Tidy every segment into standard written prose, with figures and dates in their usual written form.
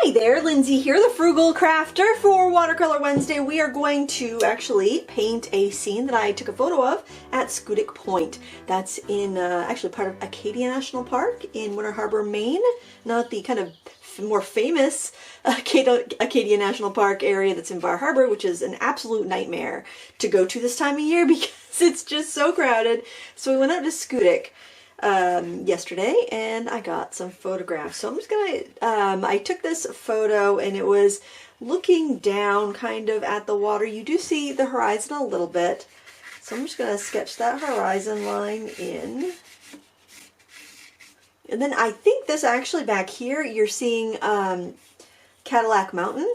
Hi there, Lindsay here, the Frugal Crafter. For Watercolor Wednesday, we are going to actually paint a scene that I took a photo of at Schoodic Point. That's in actually part of Acadia National Park in Winter Harbor, Maine. Not the kind of more famous Acadia National Park area that's in Bar Harbor, which is an absolute nightmare to go to this time of year because it's just so crowded. So we went out to Schoodic yesterday and I got some photographs. So I'm just gonna I took this photo and it was looking down kind of at the water. You do see the horizon a little bit, so I'm just gonna sketch that horizon line in. And then I think this actually back here you're seeing Cadillac Mountain,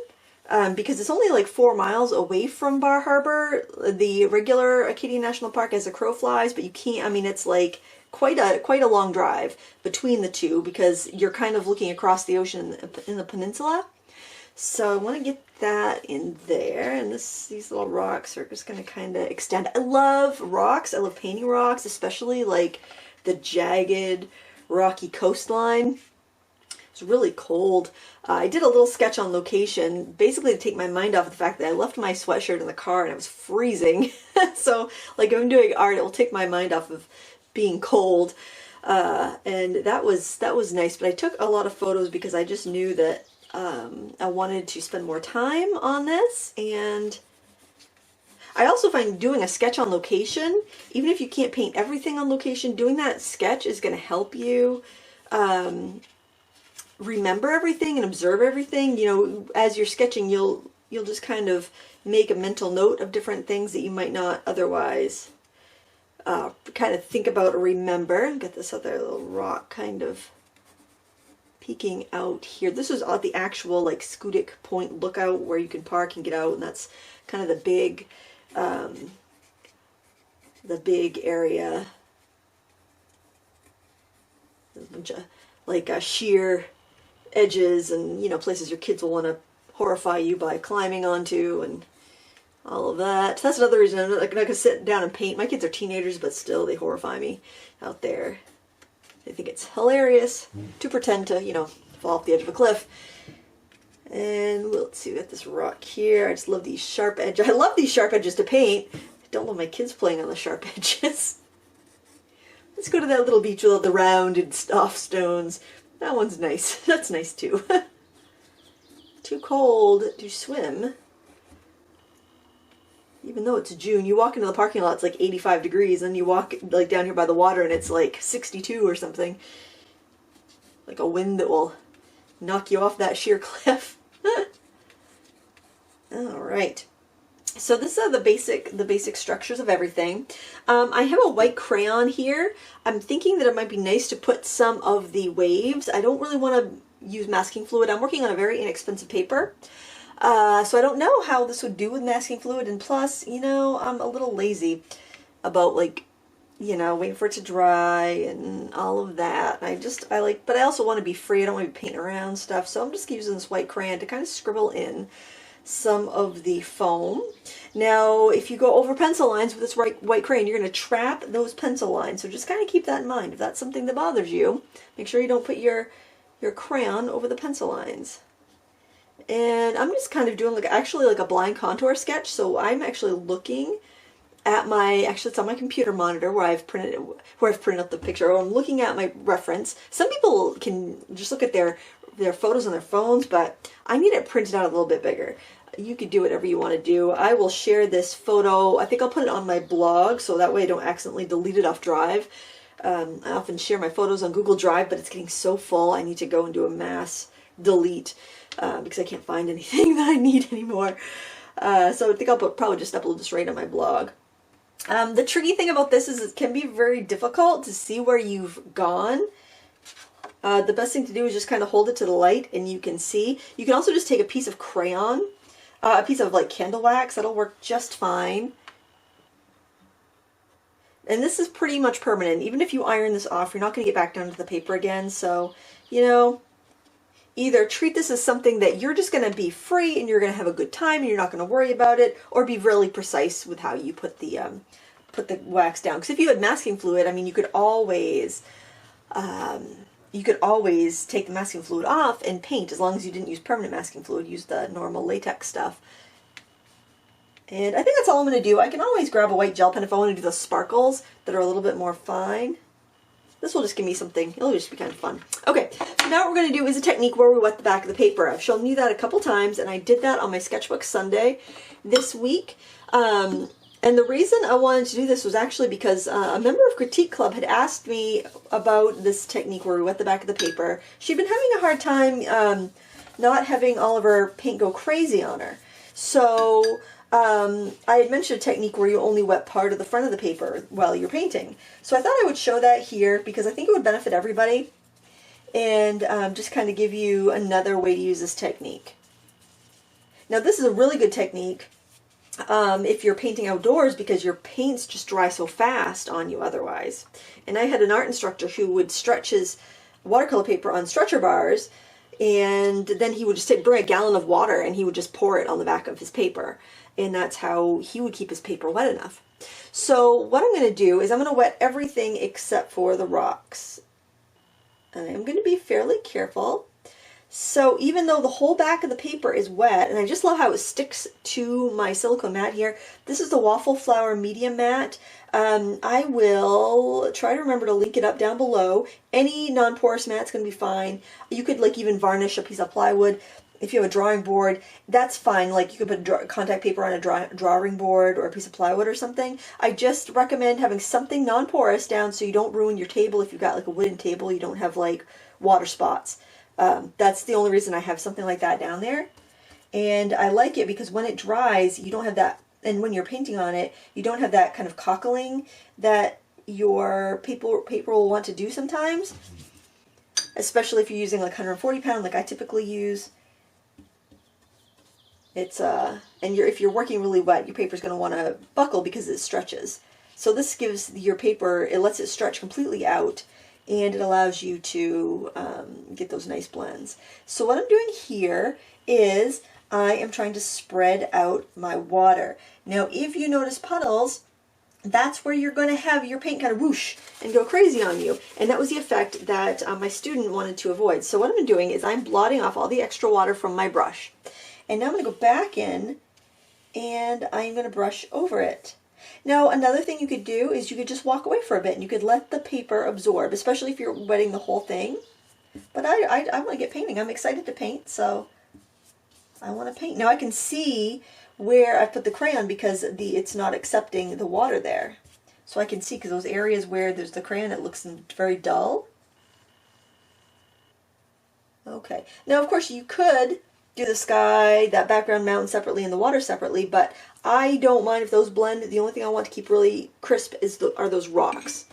because it's only like 4 miles away from Bar Harbor, the regular Acadia National Park, as a crow flies, but you can't, I mean, it's like quite a long drive between the two because you're kind of looking across the ocean in the peninsula. So I want to get that in there, and these little rocks are just going to kind of extend. I love rocks. I love painting rocks, especially like the jagged, rocky coastline. It's really cold. I did a little sketch on location, basically to take my mind off of the fact that I left my sweatshirt in the car and I was freezing. So like if I'm doing art, it will take my mind off of being cold, and that was nice. But I took a lot of photos because I just knew that I wanted to spend more time on this. And I also find doing a sketch on location, even if you can't paint everything on location, doing that sketch is going to help you remember everything and observe everything. You know, as you're sketching, you'll just kind of make a mental note of different things that you might not otherwise kind of think about or remember. Got this other little rock kind of peeking out here. This is the actual like Schoodic Point lookout where you can park and get out, and that's kind of the big area. There's a bunch of like sheer edges and, you know, places your kids will want to horrify you by climbing onto and all of that. That's another reason I'm not going to sit down and paint. My kids are teenagers, but still they horrify me out there. They think it's hilarious to pretend to, you know, fall off the edge of a cliff. And let's see, we got this rock here. I just love these sharp edges. I love these sharp edges to paint. I don't love my kids playing on the sharp edges. Let's go to that little beach with all the rounded off stones. That one's nice. That's nice too. Too cold to swim. Even though it's June, you walk into the parking lot, it's like 85 degrees, and you walk like down here by the water and it's like 62 or something. Like a wind that will knock you off that sheer cliff. Alright. So this are the basic structures of everything. I have a white crayon here. I'm thinking that it might be nice to put some of the waves. I don't really want to use masking fluid. I'm working on a very inexpensive paper. So I don't know how this would do with masking fluid, and plus, you know, I'm a little lazy about, like, you know, waiting for it to dry and all of that. But I also want to be free. I don't want to be painting around stuff, so I'm just using this white crayon to kind of scribble in some of the foam. Now, if you go over pencil lines with this white crayon, you're going to trap those pencil lines, so just kind of keep that in mind. If that's something that bothers you, make sure you don't put your crayon over the pencil lines. And I'm just kind of doing actually like a blind contour sketch. So I'm actually looking at it's on my computer monitor where I've printed up the picture. Or I'm looking at my reference. Some people can just look at their photos on their phones, but I need it printed out a little bit bigger. You could do whatever you want to do. I will share this photo. I think I'll put it on my blog so that way I don't accidentally delete it off Drive. I often share my photos on Google Drive, but it's getting so full I need to go and do a mass delete. Because I can't find anything that I need anymore. So I think I'll probably just upload this right on my blog. The tricky thing about this is it can be very difficult to see where you've gone. The best thing to do is just kind of hold it to the light and you can see. You can also just take a piece of crayon, a piece of like candle wax. That'll work just fine. And this is pretty much permanent. Even if you iron this off, you're not going to get back down to the paper again. So, you know, either treat this as something that you're just going to be free and you're going to have a good time and you're not going to worry about it, or be really precise with how you put the wax down. Because if you had masking fluid, I mean, you could always you could always take the masking fluid off and paint, as long as you didn't use permanent masking fluid, use the normal latex stuff. And I think that's all I'm going to do. I can always grab a white gel pen if I want to do the sparkles that are a little bit more fine. This will just give me something, it'll just be kind of fun. Okay, so now what we're going to do is a technique where we wet the back of the paper. I've shown you that a couple times, and I did that on my Sketchbook Sunday this week. And the reason I wanted to do this was actually because a member of Critique Club had asked me about this technique where we wet the back of the paper. She'd been having a hard time not having all of her paint go crazy on her. So I had mentioned a technique where you only wet part of the front of the paper while you're painting. So I thought I would show that here because I think it would benefit everybody, and just kind of give you another way to use this technique. Now this is a really good technique if you're painting outdoors, because your paints just dry so fast on you otherwise. And I had an art instructor who would stretch his watercolor paper on stretcher bars, and then he would just bring a gallon of water and he would just pour it on the back of his paper. And that's how he would keep his paper wet enough. So what I'm going to do is I'm going to wet everything except for the rocks. And I'm going to be fairly careful. So even though the whole back of the paper is wet, and I just love how it sticks to my silicone mat here. This is the Waffle Flower Medium Mat. I will try to remember to link it up down below. Any non-porous mat's going to be fine. You could like even varnish a piece of plywood. If you have a drawing board, that's fine. Like you could put contact paper on a drawing board or a piece of plywood or something. I just recommend having something non-porous down so you don't ruin your table. If you've got like a wooden table, you don't have like water spots. That's the only reason I have something like that down there. And I like it because when it dries, you don't have that, and when you're painting on it, you don't have that kind of cockling that your paper will want to do sometimes. Especially if you're using like 140 pound like I typically use. It's and if you're working really wet, your paper's going to want to buckle because it stretches. So this gives your paper, it lets it stretch completely out, and it allows you to get those nice blends. So what I'm doing here is I am trying to spread out my water. Now if you notice puddles, that's where you're going to have your paint kind of whoosh and go crazy on you. And that was the effect that my student wanted to avoid. So what I'm doing is I'm blotting off all the extra water from my brush. And now I'm going to go back in and I'm going to brush over it. Now another thing you could do is you could just walk away for a bit and you could let the paper absorb, especially if you're wetting the whole thing. But I want to get painting. I'm excited to paint, so I want to paint. Now I can see where I put the crayon because it's not accepting the water there. So I can see, because those areas where there's the crayon, it looks very dull. Okay. Now of course you could do the sky, that background mountain separately and the water separately, but I don't mind if those blend. The only thing I want to keep really crisp are those rocks.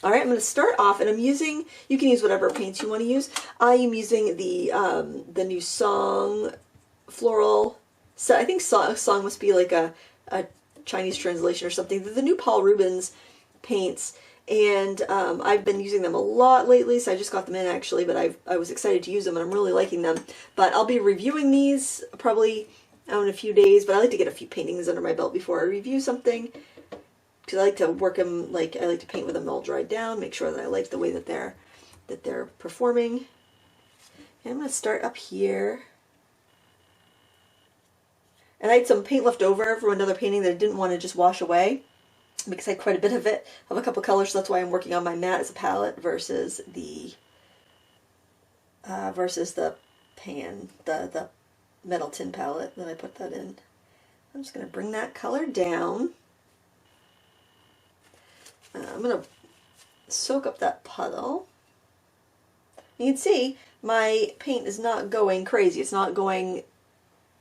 All right, I'm going to start off, and I'm using, you can use whatever paints you want to use. I am using the new Song Floral, so I think Song must be like a Chinese translation or something. The new Paul Rubens paints, and I've been using them a lot lately, so I just got them in actually, but I was excited to use them and I'm really liking them. But I'll be reviewing these probably in a few days, but I like to get a few paintings under my belt before I review something, because I like to work them, I like to paint with them all dried down, make sure that I like the way that they're performing. And I'm going to start up here. And I had some paint left over from another painting that I didn't want to just wash away, because I had quite a bit of it, of a couple colors, so that's why I'm working on my mat as a palette versus the pan, the metal tin palette that I put that in. I'm just going to bring that color down. I'm going to soak up that puddle. You can see my paint is not going crazy. It's not going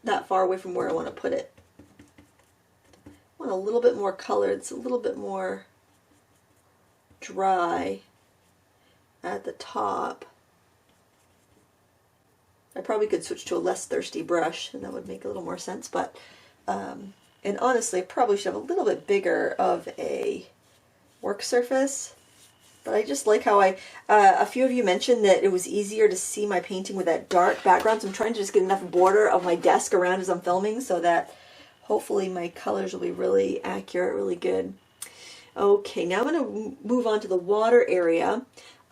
that far away from where I want to put it. I want a little bit more color. It's a little bit more dry at the top. I probably could switch to a less thirsty brush, and that would make a little more sense. But and honestly, I probably should have a little bit bigger of a work surface. But I just like how a few of you mentioned that it was easier to see my painting with that dark background. So I'm trying to just get enough border of my desk around as I'm filming so that hopefully my colors will be really accurate, really good. Okay, now I'm going to move on to the water area.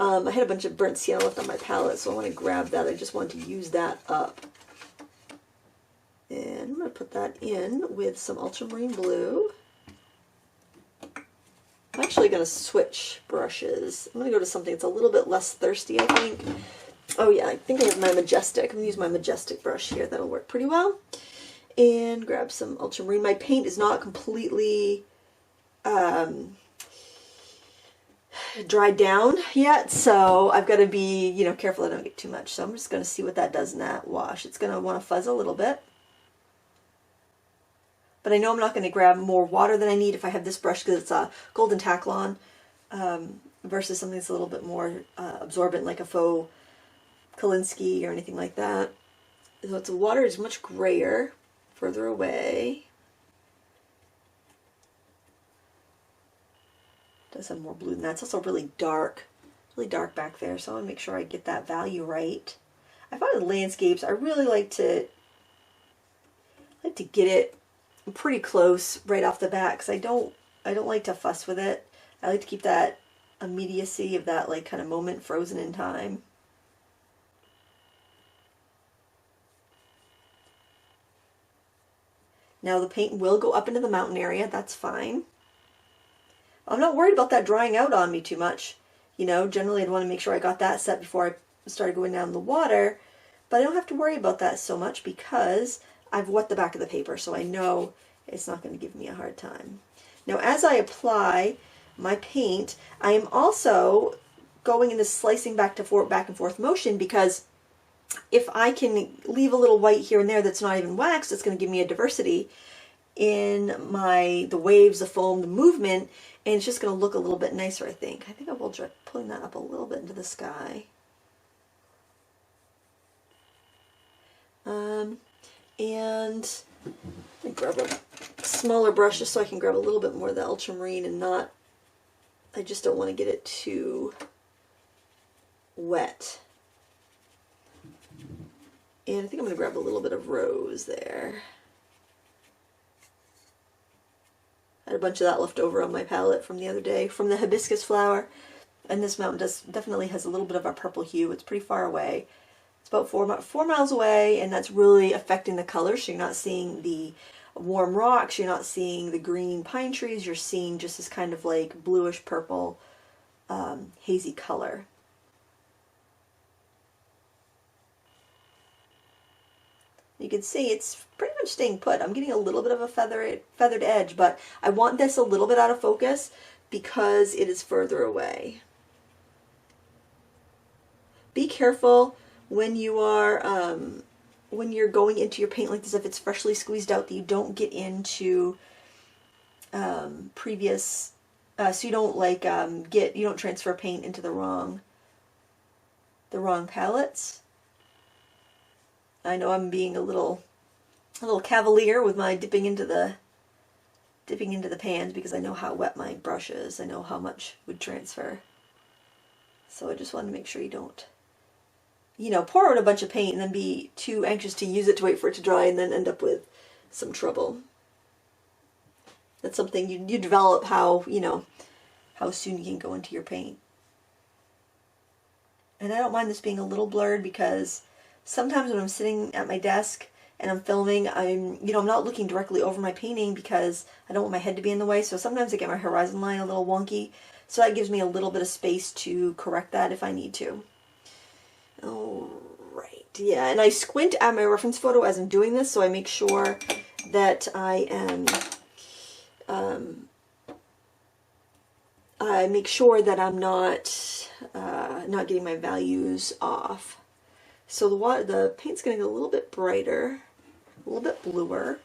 I had a bunch of burnt sienna left on my palette, so I want to grab that. I just want to use that up. And I'm going to put that in with some ultramarine blue. I'm actually going to switch brushes. I'm going to go to something that's a little bit less thirsty, I think. Oh yeah, I think I have my Majestic. I'm going to use my Majestic brush here. That'll work pretty well. And grab some ultramarine. My paint is not completely dried down yet, so I've got to be, you know, careful I don't get too much. So I'm just going to see what that does in that wash. It's going to want to fuzz a little bit. But I know I'm not going to grab more water than I need if I have this brush, because it's a golden Taklon versus something that's a little bit more absorbent, like a faux Kolinsky or anything like that. So its water is much grayer further away. It does have more blue than that. It's also really dark back there, so I want to make sure I get that value right. I find with landscapes, I really like to get it pretty close right off the bat, because I don't like to fuss with it. I like to keep that immediacy of that like kind of moment frozen in time. Now the paint will go up into the mountain area, that's fine. I'm not worried about that drying out on me too much. You know, generally I'd want to make sure I got that set before I started going down the water, but I don't have to worry about that so much because I've wet the back of the paper, so I know it's not going to give me a hard time. Now as I apply my paint, I am also going into slicing back and forth motion, because if I can leave a little white here and there that's not even waxed, it's going to give me a diversity in the waves, the foam, the movement, and it's just going to look a little bit nicer, I think. I think I will try pulling that up a little bit into the sky. And I grab a smaller brush just so I can grab a little bit more of the ultramarine and not, I just don't want to get it too wet. And I think I'm going to grab a little bit of rose there. I had a bunch of that left over on my palette from the other day, from the hibiscus flower. And this mountain definitely has a little bit of a purple hue. It's pretty far away. It's about 4 miles away, and that's really affecting the colors. So you're not seeing the warm rocks, you're not seeing the green pine trees, you're seeing just this kind of like bluish purple hazy color. You can see it's pretty much staying put. I'm getting a little bit of a feathered edge, but I want this a little bit out of focus because it is further away. Be careful when you are when you're going into your paint like this, if it's freshly squeezed out, that you don't get into previous, so you don't like you don't transfer paint into the wrong palettes. I know I'm being a little cavalier with my dipping into the pans, because I know how wet my brush is. I know how much would transfer. So I just want to make sure you don't, you know, pour out a bunch of paint and then be too anxious to use it to wait for it to dry and then end up with some trouble. That's something you develop, how, you know, how soon you can go into your paint. And I don't mind this being a little blurred, because sometimes when I'm sitting at my desk and I'm filming, I'm not looking directly over my painting because I don't want my head to be in the way. So sometimes I get my horizon line a little wonky. So that gives me a little bit of space to correct that if I need to. Alright, yeah, and I squint at my reference photo as I'm doing this, so I make sure that I am, I'm not getting my values off. So the paint's going to get a little bit brighter, a little bit bluer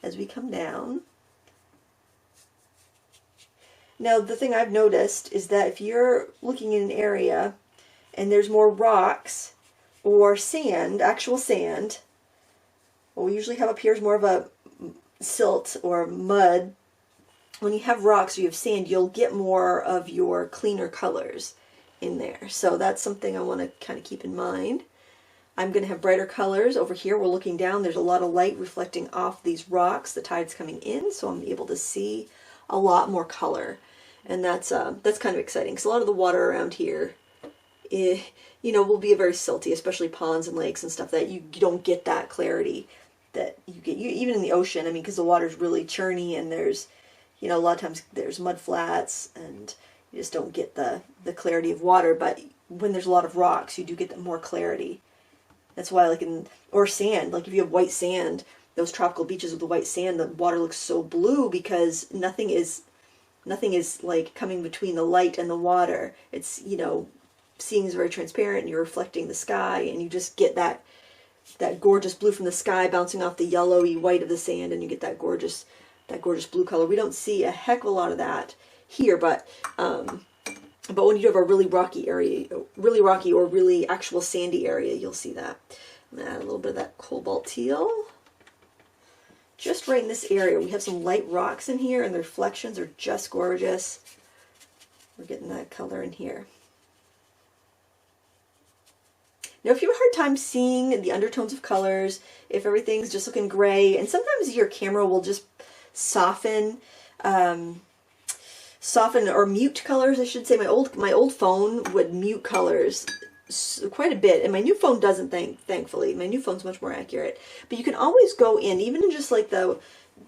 as we come down. Now the thing I've noticed is that if you're looking in an area and there's more rocks or sand, actual sand, what we usually have up here is more of a silt or mud. When you have rocks or you have sand, you'll get more of your cleaner colors in there. So that's something I want to kind of keep in mind. I'm going to have brighter colors over here. We're looking down. There's a lot of light reflecting off these rocks. The tide's coming in, so I'm able to see a lot more color. And that's kind of exciting, because a lot of the water around here you know, will be very silty, especially ponds and lakes and stuff, that you don't get that clarity that you get even in the ocean. I mean, because the water's really churny, and there's, you know, a lot of times there's mud flats, and you just don't get the clarity of water. But when there's a lot of rocks, you do get more clarity. That's why, like or sand, like if you have white sand, those tropical beaches with the white sand, the water looks so blue because nothing is like coming between the light and the water. It's, you know, seeing is very transparent, and you're reflecting the sky, and you just get that gorgeous blue from the sky bouncing off the yellowy white of the sand, and you get that gorgeous blue color. We don't see a heck of a lot of that here, but when you have a really rocky area, really rocky or really actual sandy area, you'll see that. I'm gonna add a little bit of that cobalt teal. Just right in this area, we have some light rocks in here, and the reflections are just gorgeous. We're getting that color in here. Now, if you have a hard time seeing the undertones of colors, if everything's just looking gray, and sometimes your camera will just soften or mute colors, I should say. My old phone would mute colors quite a bit, and my new phone doesn't, thankfully. My new phone's much more accurate. But you can always go in, even in just like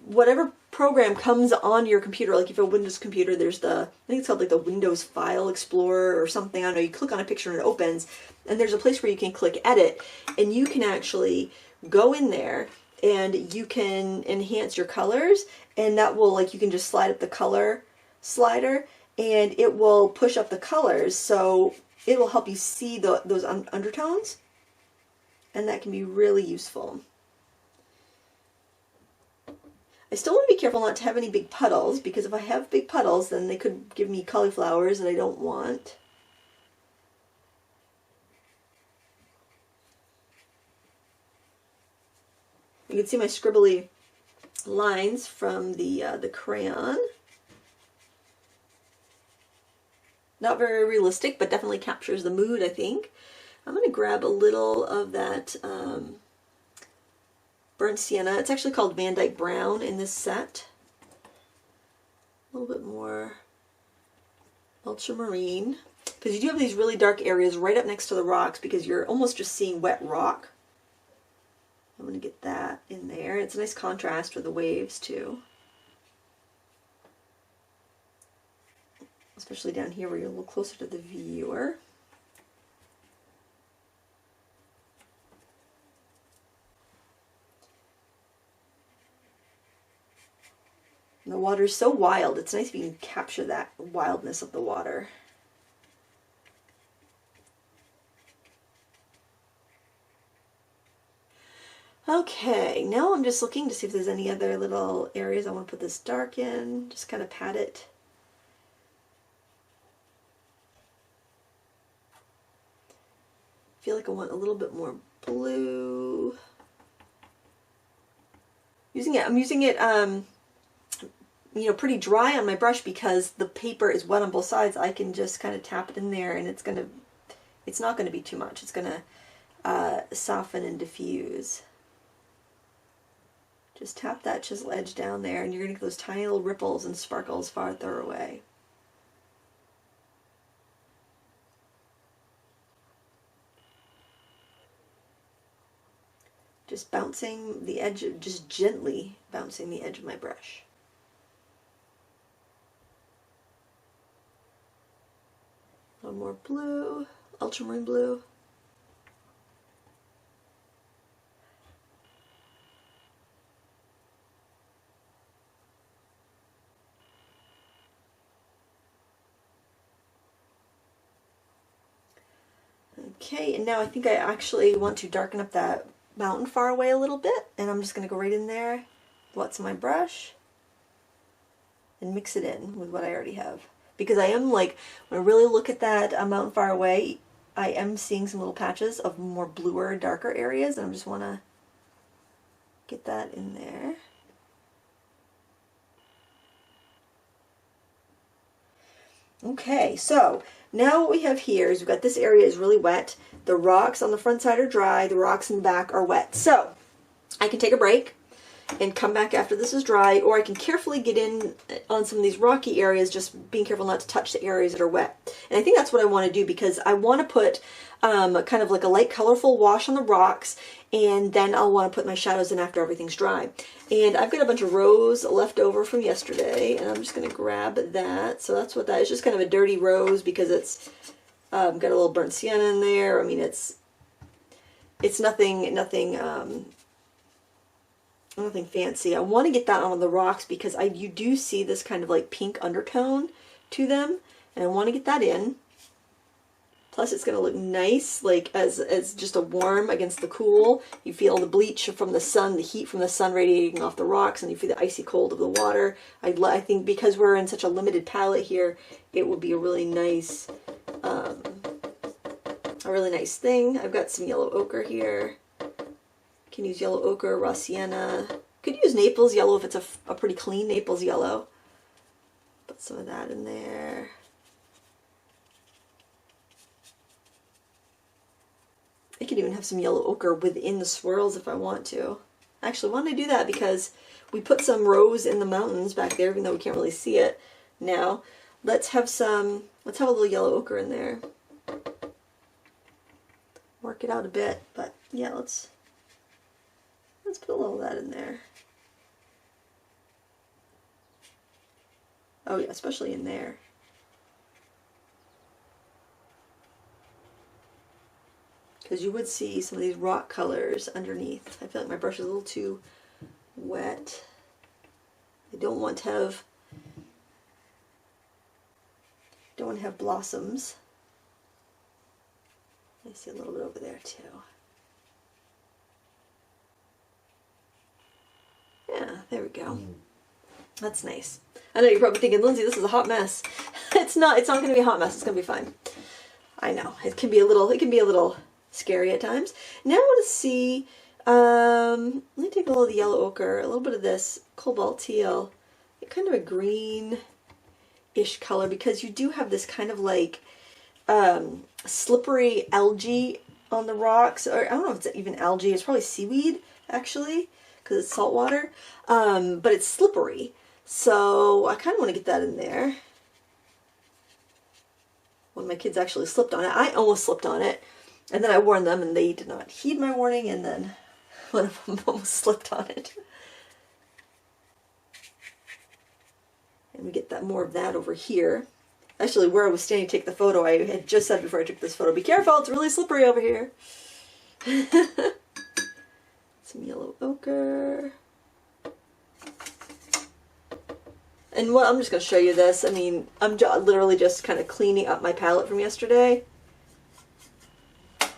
whatever program comes on your computer, like if you have a Windows computer, there's I think it's called like the Windows File Explorer or something. I don't know, you click on a picture and it opens, and there's a place where you can click edit, and you can actually go in there and you can enhance your colors, and that will, like, you can just slide up the color slider and it will push up the colors, so it will help you see those undertones, and that can be really useful. I still want to be careful not to have any big puddles, because if I have big puddles, then they could give me cauliflowers that I don't want. You can see my scribbly lines from the crayon. Not very realistic, but definitely captures the mood, I think. I'm going to grab a little of that burnt sienna. It's actually called Van Dyke Brown in this set. A little bit more ultramarine, because you do have these really dark areas right up next to the rocks, because you're almost just seeing wet rock. I'm going to get that in there. It's a nice contrast with the waves too. Especially down here where you're a little closer to the viewer. And the water is so wild. It's nice if you can capture that wildness of the water. Okay, now I'm just looking to see if there's any other little areas I want to put this dark in. Just kind of pat it. I feel like I want a little bit more blue. I'm using it, you know, pretty dry on my brush, because the paper is wet on both sides. I can just kind of tap it in there, and it's not gonna be too much. It's gonna soften and diffuse. Just tap that chisel edge down there, and you're gonna get those tiny little ripples and sparkles farther away. Just bouncing the edge, just gently bouncing the edge of my brush. A little more blue, ultramarine blue. Okay, and now I think I actually want to darken up that mountain far away a little bit, and I'm just going to go right in there, what's my brush, and mix it in with what I already have. Because I am, like, when I really look at that mountain far away, I am seeing some little patches of more bluer, darker areas, and I just want to get that in there. Okay, so now what we have here is we've got this area is really wet. The rocks on the front side are dry. The rocks in the back are wet. So I can take a break and come back after this is dry, or I can carefully get in on some of these rocky areas, just being careful not to touch the areas that are wet. And I think that's what I want to do, because I want to put kind of like a light colorful wash on the rocks, and then I'll want to put my shadows in after everything's dry. And I've got a bunch of rose left over from yesterday, and I'm just going to grab that. So that's what that is, just kind of a dirty rose, because it's got a little burnt sienna in there. I mean, it's nothing fancy. I want to get that on the rocks because you do see this kind of like pink undertone to them, and I want to get that in. Plus it's going to look nice, like as just a warm against the cool. You feel the bleach from the sun, the heat from the sun radiating off the rocks, and you feel the icy cold of the water. I think because we're in such a limited palette here, it would be a really nice thing. I've got some yellow ochre here. Can use yellow ochre, raw sienna. Could use Naples yellow if it's a pretty clean Naples yellow. Put some of that in there. I could even have some yellow ochre within the swirls if I want to. Actually, why don't I do that, because we put some rose in the mountains back there, even though we can't really see it now. Let's have a little yellow ochre in there. Work it out a bit, but yeah, let's put a little of that in there. Oh yeah, especially in there. Because you would see some of these rock colors underneath. I feel like my brush is a little too wet. I don't want to have blossoms. I see a little bit over there too. Yeah, there we go. That's nice. I know you're probably thinking, Lindsay, this is a hot mess. It's not going to be a hot mess. It's going to be fine. I know. It can be a little scary at times. Now I want to see, let me take a little of the yellow ochre, a little bit of this cobalt teal, kind of a green-ish color, because you do have this kind of like slippery algae on the rocks, or I don't know if it's even algae, it's probably seaweed actually, because it's salt water, but it's slippery, so I kind of want to get that in there. One of my kids actually slipped on it. I almost slipped on it, and then I warned them and they did not heed my warning, and then one of them almost slipped on it. And we get that more of that over here. Actually, where I was standing to take the photo, I had just said before I took this photo, be careful, it's really slippery over here. Some yellow ochre. And I'm just going to show you this. I mean, I'm literally just kind of cleaning up my palette from yesterday. It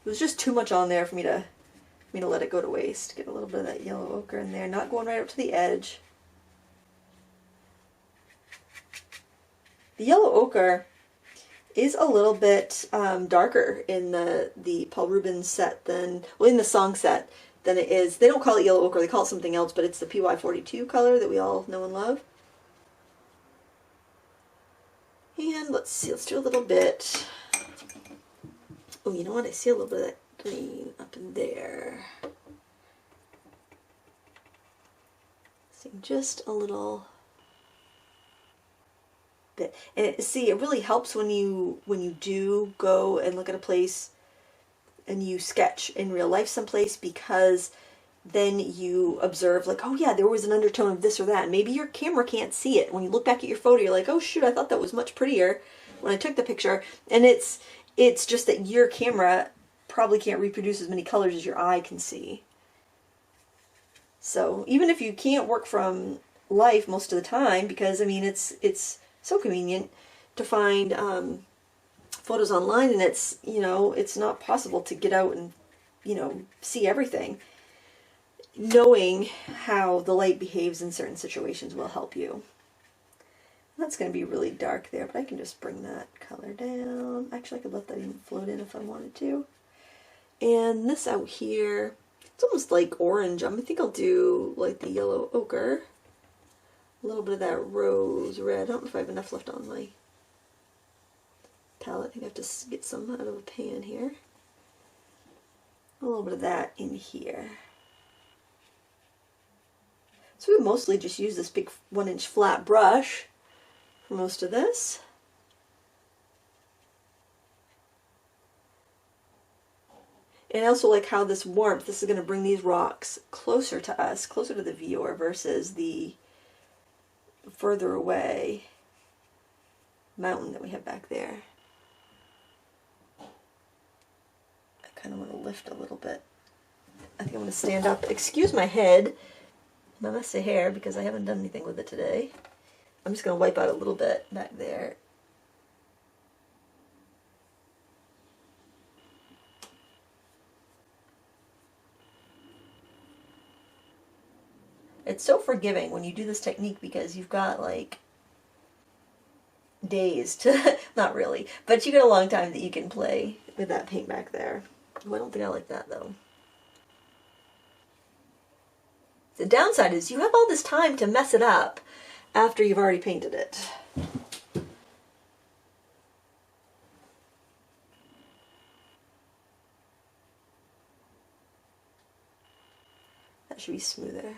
was just too much on there for me to let it go to waste. Get a little bit of that yellow ochre in there, not going right up to the edge. The yellow ochre is a little bit darker in the Paul Rubens set than, well, in the song set than it is. They don't call it yellow ochre, they call it something else, but it's the PY42 color that we all know and love. And let's see, let's do a little bit. Oh, you know what? I see a little bit of that green up in there. See, just a little bit. And see, it really helps when you do go and look at a place and you sketch in real life someplace, because then you observe like, oh yeah, there was an undertone of this or that. And maybe your camera can't see it. When you look back at your photo, you're like, oh shoot, I thought that was much prettier when I took the picture. And it's just that your camera probably can't reproduce as many colors as your eye can see. So even if you can't work from life most of the time, because I mean it's so convenient to find photos online, and it's, you know, it's not possible to get out and, you know, see everything. Knowing how the light behaves in certain situations will help you. That's going to be really dark there, but I can just bring that color down. Actually, I could let that even float in if I wanted to. And this out here, it's almost like orange. I think I'll do like the yellow ochre. A little bit of that rose red. I don't know if I have enough left on my palette. I think I have to get some out of a pan here. A little bit of that in here. So we mostly just use this big 1-inch flat brush for most of this. And I also like how this warmth, this is going to bring these rocks closer to us, closer to the viewer versus the further away mountain that we have back there. I kind of want to lift a little bit. I think I'm going to stand up. Excuse my head, my messy hair, because I haven't done anything with it today. I'm just going to wipe out a little bit back there. It's so forgiving when you do this technique because you've got like days to, not really, but you got a long time that you can play with that paint back there. Oh, I don't think I like that though. The downside is you have all this time to mess it up after you've already painted it. That should be smoother.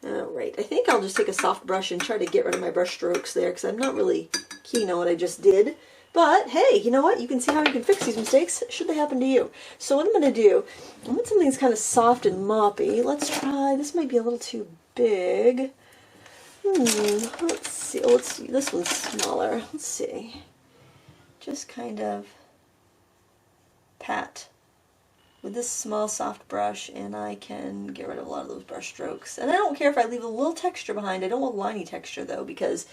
Alright, I think I'll just take a soft brush and try to get rid of my brush strokes there because I'm not really keen on what I just did. But hey, you know what? You can see how you can fix these mistakes should they happen to you. So what I'm going to do, I want something that's kind of soft and moppy. Let's try, this might be a little too big. Let's see, this one's smaller. Let's see. Just kind of pat with this small soft brush and I can get rid of a lot of those brush strokes. And I don't care if I leave a little texture behind. I don't want liney texture though because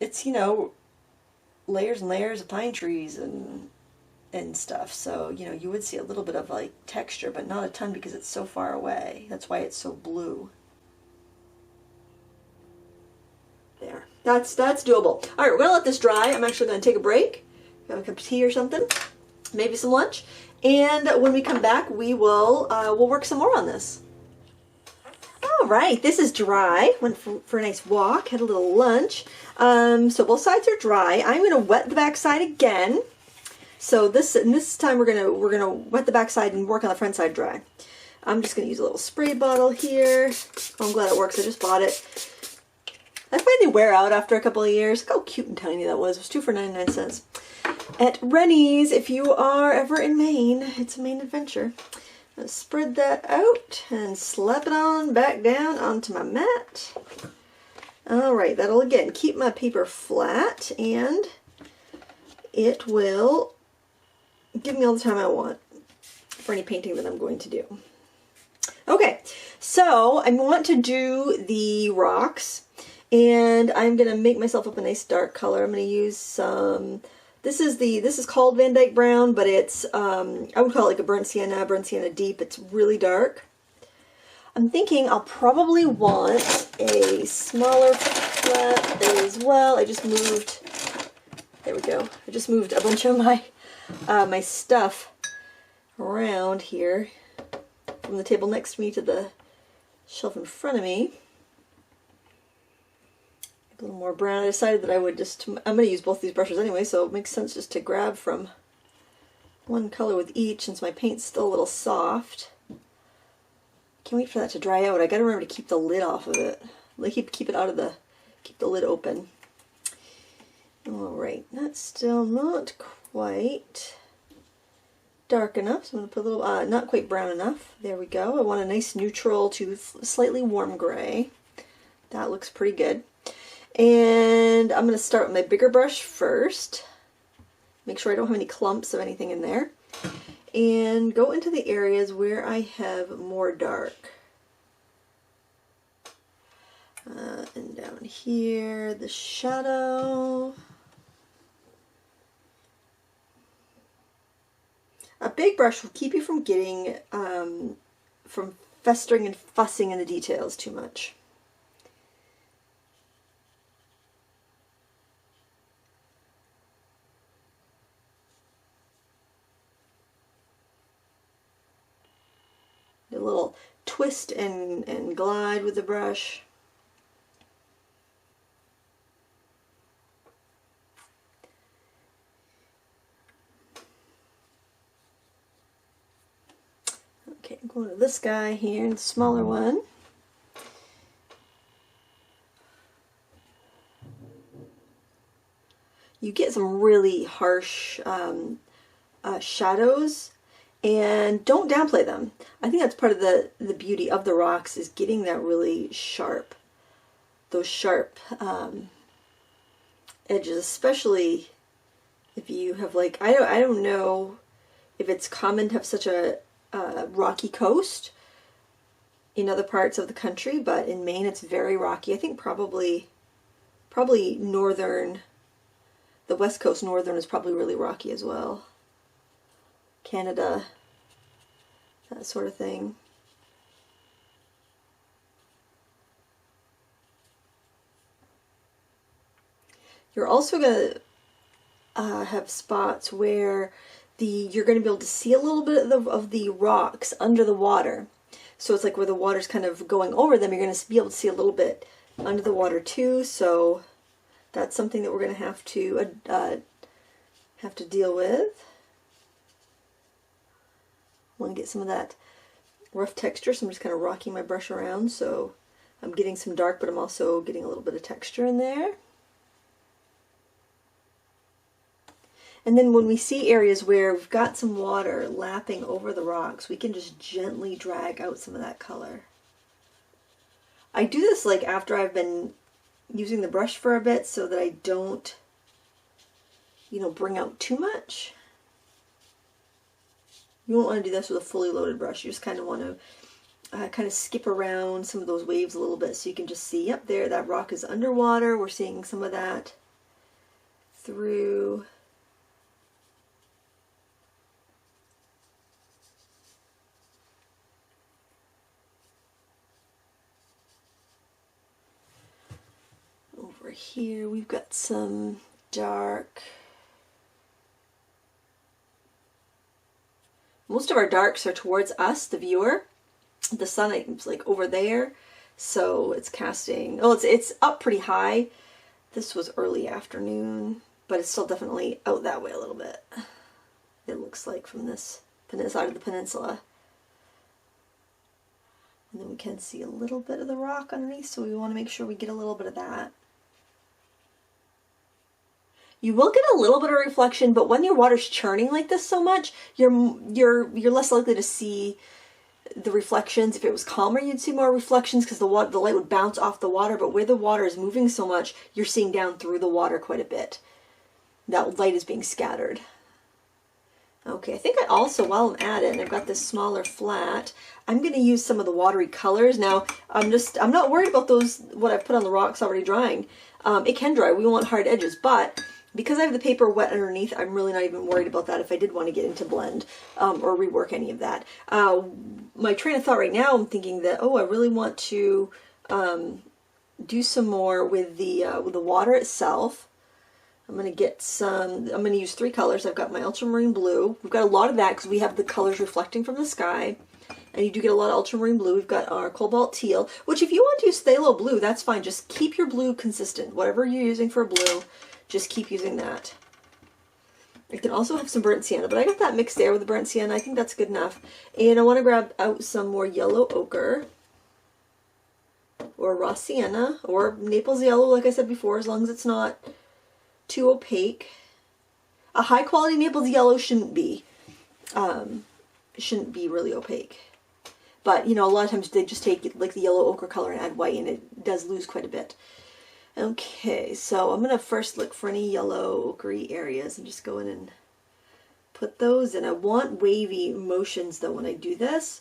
it's, you know, layers and layers of pine trees and stuff. So, you know, you would see a little bit of like texture but not a ton because it's so far away. That's why it's so blue. There. That's doable. Alright, we're going to let this dry. I'm actually going to take a break. Have a cup of tea or something. Maybe some lunch. And when we come back, we will we'll work some more on this. All right, this is dry. Went for a nice walk, had a little lunch. So both sides are dry. I'm going to wet the back side again. So this time we're gonna wet the back side and work on the front side dry. I'm just going to use a little spray bottle here. Oh, I'm glad it works. I just bought it. I find they wear out after a couple of years. Look how cute and tiny that was. It was 2 for 99 cents. At Rennie's, if you are ever in Maine, it's a Maine adventure. I'll spread that out and slap it on back down onto my mat. Alright, that'll again keep my paper flat and it will give me all the time I want for any painting that I'm going to do. Okay, so I want to do the rocks and I'm going to make myself up a nice dark color. I'm going to use some... This is called Van Dyke Brown, but it's, I would call it like a burnt sienna deep. It's really dark. I'm thinking I'll probably want a smaller flat as well. I just moved, there we go. I just moved a bunch of my, my stuff around here from the table next to me to the shelf in front of me. A little more brown. I decided that I would just, I'm going to use both these brushes anyway, so it makes sense just to grab from one color with each since my paint's still a little soft. Can't wait for that to dry out. I gotta remember to keep the lid off of it. Like keep it out of keep the lid open. Alright, that's still not quite dark enough, so I'm going to put a little, not quite brown enough. There we go. I want a nice neutral to slightly warm gray. That looks pretty good. And I'm going to start with my bigger brush first. Make sure I don't have any clumps of anything in there. And go into the areas where I have more dark. And down here, the shadow. A big brush will keep you from getting, from festering and fussing in the details too much. A little twist and glide with the brush. Okay, I'm going to this guy here, the smaller one. You get some really harsh shadows, and don't downplay them. I think that's part of the beauty of the rocks, is getting that really sharp, those sharp edges, especially if you have, like, I don't know if it's common to have such a rocky coast in other parts of the country, but in Maine it's very rocky. I think probably northern, the west coast northern is probably really rocky as well. Canada, that sort of thing. You're also going to have spots where you're going to be able to see a little bit of the rocks under the water. So it's like where the water's kind of going over them, you're going to be able to see a little bit under the water too. So that's something that we're going to have to deal with. I want to get some of that rough texture, so I'm just kind of rocking my brush around, so I'm getting some dark, but I'm also getting a little bit of texture in there. And then when we see areas where we've got some water lapping over the rocks, we can just gently drag out some of that color. I do this like after I've been using the brush for a bit, so that I don't, you know, bring out too much. You won't want to do this with a fully loaded brush. You just kind of want to kind of skip around some of those waves a little bit, so you can just see, yep, there, that rock is underwater. We're seeing some of that through. Over here we've got some dark. Most of our darks are towards us, the viewer. The sun is like over there, so it's casting, oh, it's up pretty high. This was early afternoon, but it's still definitely out that way a little bit. It looks like from this side of the peninsula. And then we can see a little bit of the rock underneath, so we want to make sure we get a little bit of that. You will get a little bit of reflection, but when your water's churning like this so much, you're less likely to see the reflections. If it was calmer, you'd see more reflections because the light would bounce off the water, but where the water is moving so much, you're seeing down through the water quite a bit. That light is being scattered. Okay, I think I also, while I'm at it, and I've got this smaller flat, I'm going to use some of the watery colors. Now, I'm not worried about those, what I've put on the rocks already drying. It can dry, we want hard edges, but because I have the paper wet underneath, I'm really not even worried about that if I did want to get into blend or rework any of that. My train of thought right now, I'm thinking that, oh, I really want to do some more with the water itself. I'm going to use 3 colors. I've got my ultramarine blue. We've got a lot of that because we have the colors reflecting from the sky. And you do get a lot of ultramarine blue. We've got our cobalt teal, which if you want to use phthalo blue, that's fine. Just keep your blue consistent. Whatever you're using for blue, just keep using that. I can also have some burnt sienna, but I got that mixed there with the burnt sienna. I think that's good enough. And I want to grab out some more yellow ochre, or raw sienna, or Naples yellow, like I said before, as long as it's not too opaque. A high quality Naples yellow shouldn't be really opaque. But, you know, a lot of times they just take like the yellow ochre color and add white, and it does lose quite a bit. Okay, so I'm going to first look for any yellow ochre areas and just go in and put those in. I want wavy motions though when I do this.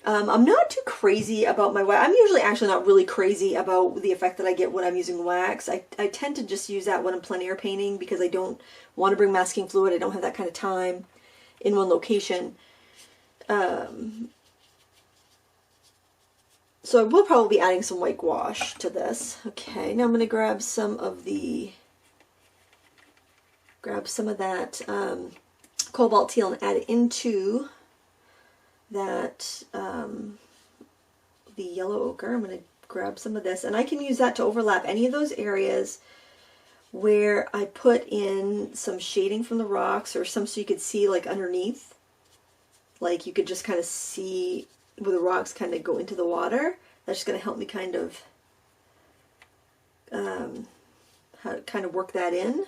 I'm not too crazy about my wax. I'm usually actually not really crazy about the effect that I get when I'm using wax. I tend to just use that when I'm plein air painting because I don't want to bring masking fluid. I don't have that kind of time in one location. So I will probably be adding some white gouache to this. Okay, now I'm going to grab some of that cobalt teal and add it into that the yellow ochre. I'm going to grab some of this, and I can use that to overlap any of those areas where I put in some shading from the rocks, or some so you could see like underneath, like you could just kind of see where the rocks kind of go into the water. That's just going to help me kind of work that in.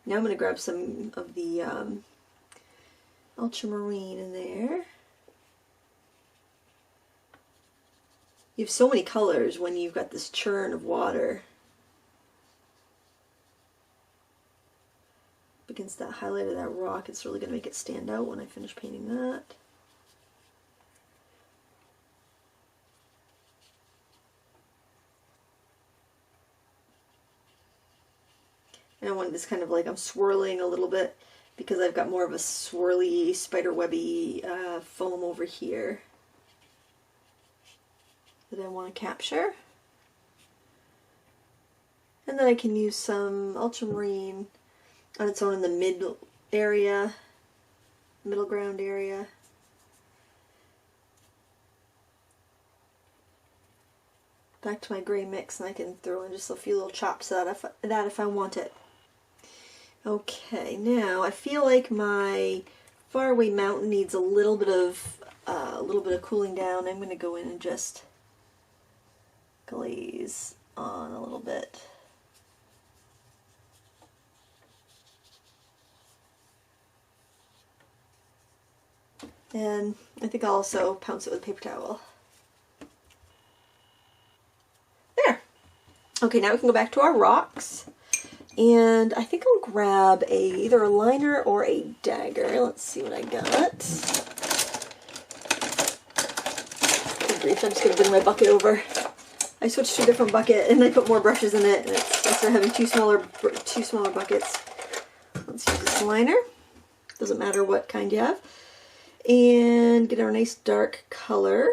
Now I'm going to grab some of the ultramarine in there. You have so many colors when you've got this churn of water. Against that highlight of that rock, it's really going to make it stand out when I finish painting that. And I want this kind of like, I'm swirling a little bit because I've got more of a swirly, spiderwebby foam over here that I want to capture. And then I can use some ultramarine on its own in the middle area, middle ground area. Back to my gray mix, and I can throw in just a few little chops of that if I want it. Okay, now I feel like my faraway mountain needs a little bit of cooling down. I'm going to go in and just glaze on a little bit. And I think I'll also pounce it with a paper towel. There. Okay, now we can go back to our rocks. And I think I'll grab either a liner or a dagger. Let's see what I got. Good grief, I'm just going to bring my bucket over. I switched to a different bucket and I put more brushes in it. And instead of having two smaller buckets. Let's use this liner. Doesn't matter what kind you have. And get our nice dark color.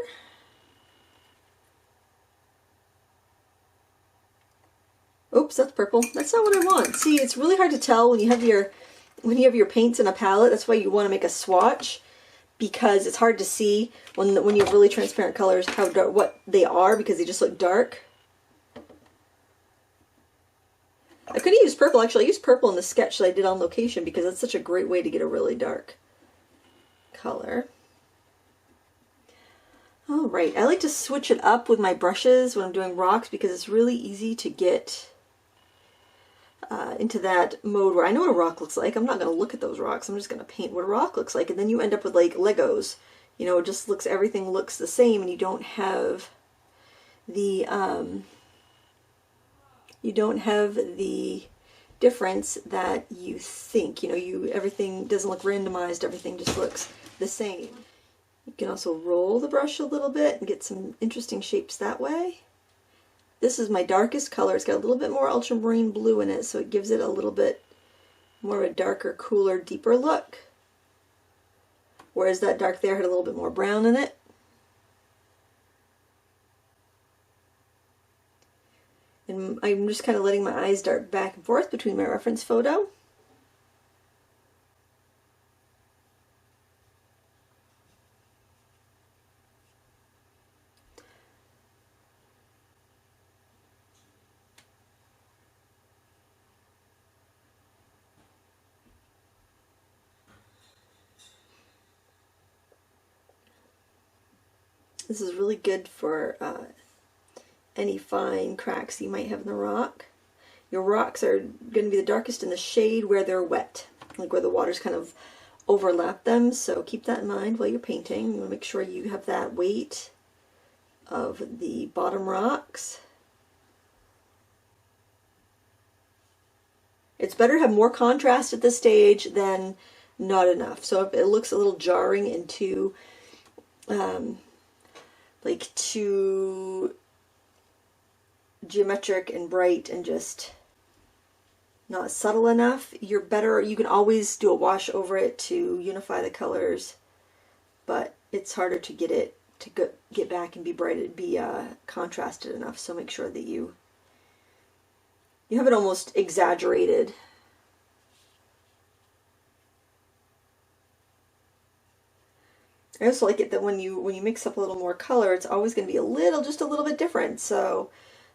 Oops, that's purple. That's not what I want. See, it's really hard to tell when you have your paints in a palette. That's why you want to make a swatch, because it's hard to see when you have really transparent colors how dark, what they are, because they just look dark. I could have used purple. Actually, I used purple in the sketch that I did on location because that's such a great way to get a really dark color. All right, I like to switch it up with my brushes when I'm doing rocks because it's really easy to get into that mode where I know what a rock looks like. I'm not going to look at those rocks. I'm just going to paint what a rock looks like, and then you end up with like Legos. You know, it just looks, everything looks the same, and you don't have the difference that you think. You know, everything doesn't look randomized. Everything just looks the same. You can also roll the brush a little bit and get some interesting shapes that way. This is my darkest color. It's got a little bit more ultramarine blue in it, so it gives it a little bit more of a darker, cooler, deeper look. Whereas that dark there had a little bit more brown in it. And I'm just kind of letting my eyes dart back and forth between my reference photo. This is really good for any fine cracks you might have in the rock. Your rocks are going to be the darkest in the shade where they're wet, like where the water's kind of overlapped them, so keep that in mind while you're painting. You want to make sure you have that weight of the bottom rocks. It's better to have more contrast at this stage than not enough. So if it looks a little jarring and too like too geometric and bright and just not subtle enough, you can always do a wash over it to unify the colors, but it's harder to get it to get back and be contrasted enough. So make sure that you have it almost exaggerated. I also like it that when you mix up a little more color, it's always going to be just a little bit different. So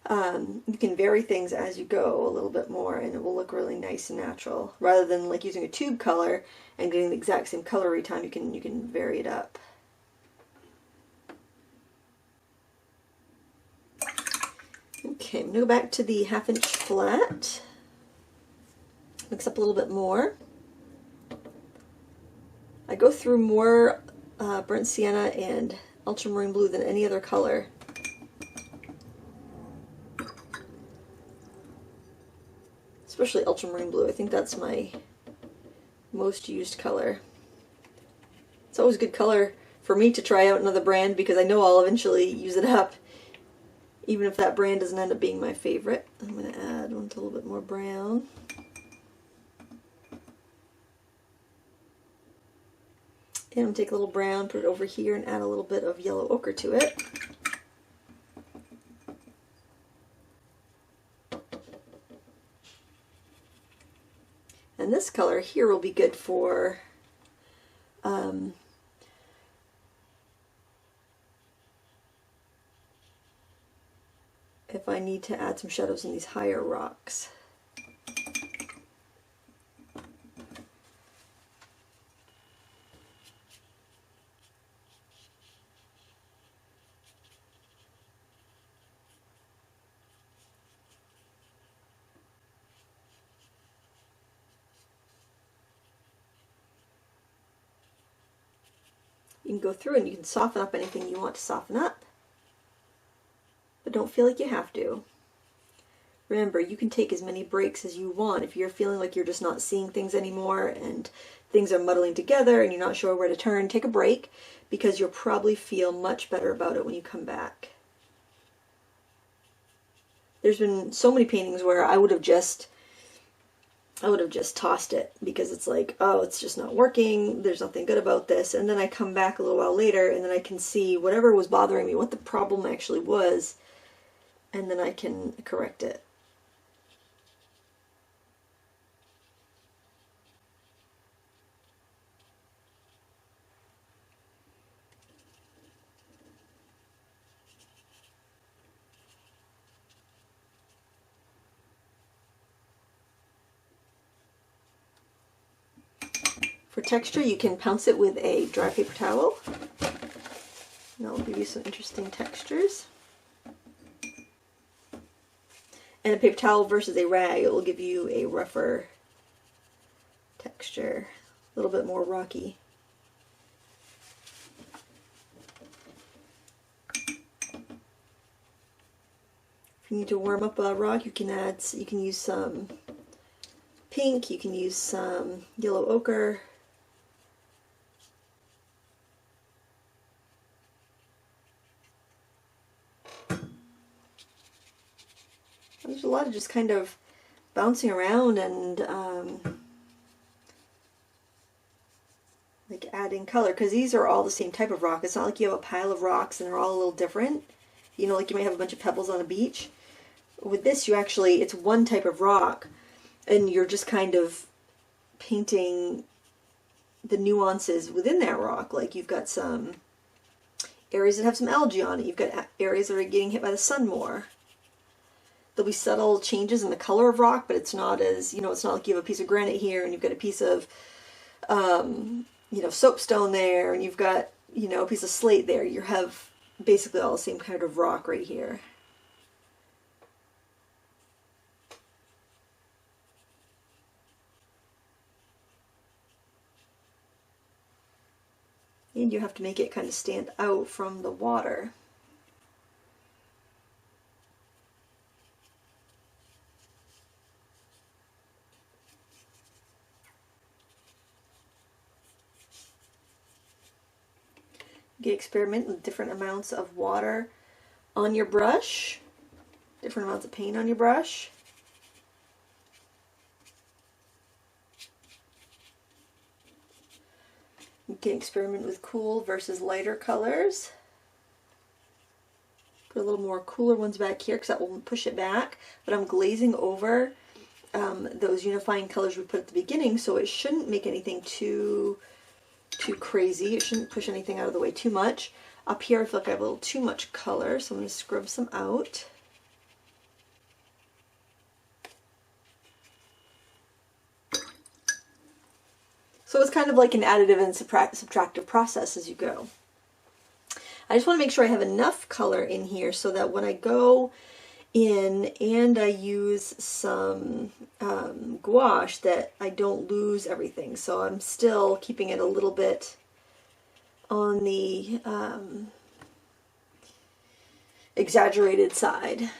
You can vary things as you go a little bit more, and it will look really nice and natural. Rather than like using a tube color and getting the exact same color every time, you can vary it up. Okay, I'm going to go back to the 1/2 inch flat. Mix up a little bit more. I go through more burnt sienna and ultramarine blue than any other color. Especially ultramarine blue. I think that's my most used color. It's always a good color for me to try out another brand because I know I'll eventually use it up, even if that brand doesn't end up being my favorite. I'm going to add one to a little bit more brown. And I'm going to take a little brown, put it over here, and add a little bit of yellow ochre to it. And this color here will be good for if I need to add some shadows in these higher rocks. You can go through and you can soften up anything you want to soften up, but don't feel like you have to. Remember, you can take as many breaks as you want. If you're feeling like you're just not seeing things anymore and things are muddling together and you're not sure where to turn, take a break, because you'll probably feel much better about it when you come back. There's been so many paintings where I would have just tossed it because it's like, oh, it's just not working, there's nothing good about this, and then I come back a little while later and then I can see whatever was bothering me, what the problem actually was, and then I can correct it. For texture, you can pounce it with a dry paper towel. And that'll give you some interesting textures. And a paper towel versus a rag, it will give you a rougher texture, a little bit more rocky. If you need to warm up a rock, you can use some pink, you can use some yellow ochre. There's a lot of just kind of bouncing around and like adding color, because these are all the same type of rock. It's not like you have a pile of rocks and they're all a little different. You know, like you might have a bunch of pebbles on a beach. With this, it's one type of rock, and you're just kind of painting the nuances within that rock. Like you've got some areas that have some algae on it. You've got areas that are getting hit by the sun more. There'll be subtle changes in the color of rock, but it's not as, it's not like you have a piece of granite here and you've got a piece of, soapstone there, and you've got, a piece of slate there. You have basically all the same kind of rock right here. And you have to make it kind of stand out from the water. You can experiment with different amounts of water on your brush, different amounts of paint on your brush. You can experiment with cool versus lighter colors. Put a little more cooler ones back here because that will push it back, but I'm glazing over those unifying colors we put at the beginning, so it shouldn't make anything too crazy. It shouldn't push anything out of the way too much. Up here I feel like I have a little too much color, so I'm going to scrub some out. So it's kind of like an additive and subtractive process as you go. I just want to make sure I have enough color in here so that when I go in and I use some gouache that I don't lose everything. So I'm still keeping it a little bit on the exaggerated side.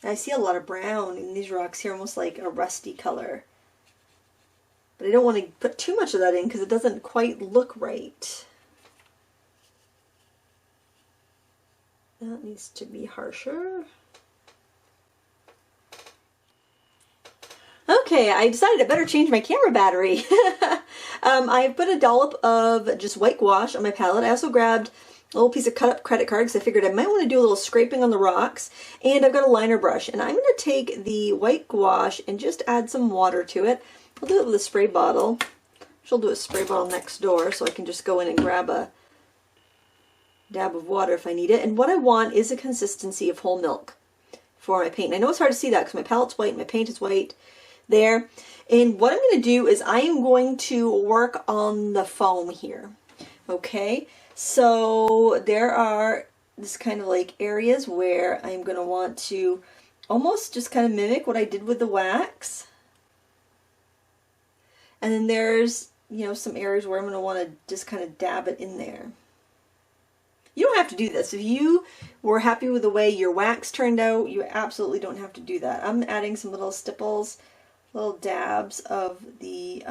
I see a lot of brown in these rocks here, almost like a rusty color. But I don't want to put too much of that in because it doesn't quite look right. That needs to be harsher. Okay, I decided I better change my camera battery. I put a dollop of just white gouache on my palette. I also grabbed a little piece of cut up credit card because I figured I might want to do a little scraping on the rocks. And I've got a liner brush. And I'm going to take the white gouache and just add some water to it. I'll do it with a spray bottle. She'll do a spray bottle next door so I can just go in and grab a dab of water if I need it. And what I want is a consistency of whole milk for my paint. I know it's hard to see that because my palette's white and my paint is white there. And what I'm going to do is I am going to work on the foam here. Okay, so there are this kind of like areas where I'm going to want to almost just kind of mimic what I did with the wax. And then there's, you know, some areas where I'm going to want to just kind of dab it in there. You don't have to do this. If you were happy with the way your wax turned out, you absolutely don't have to do that. I'm adding some little stipples, little dabs of the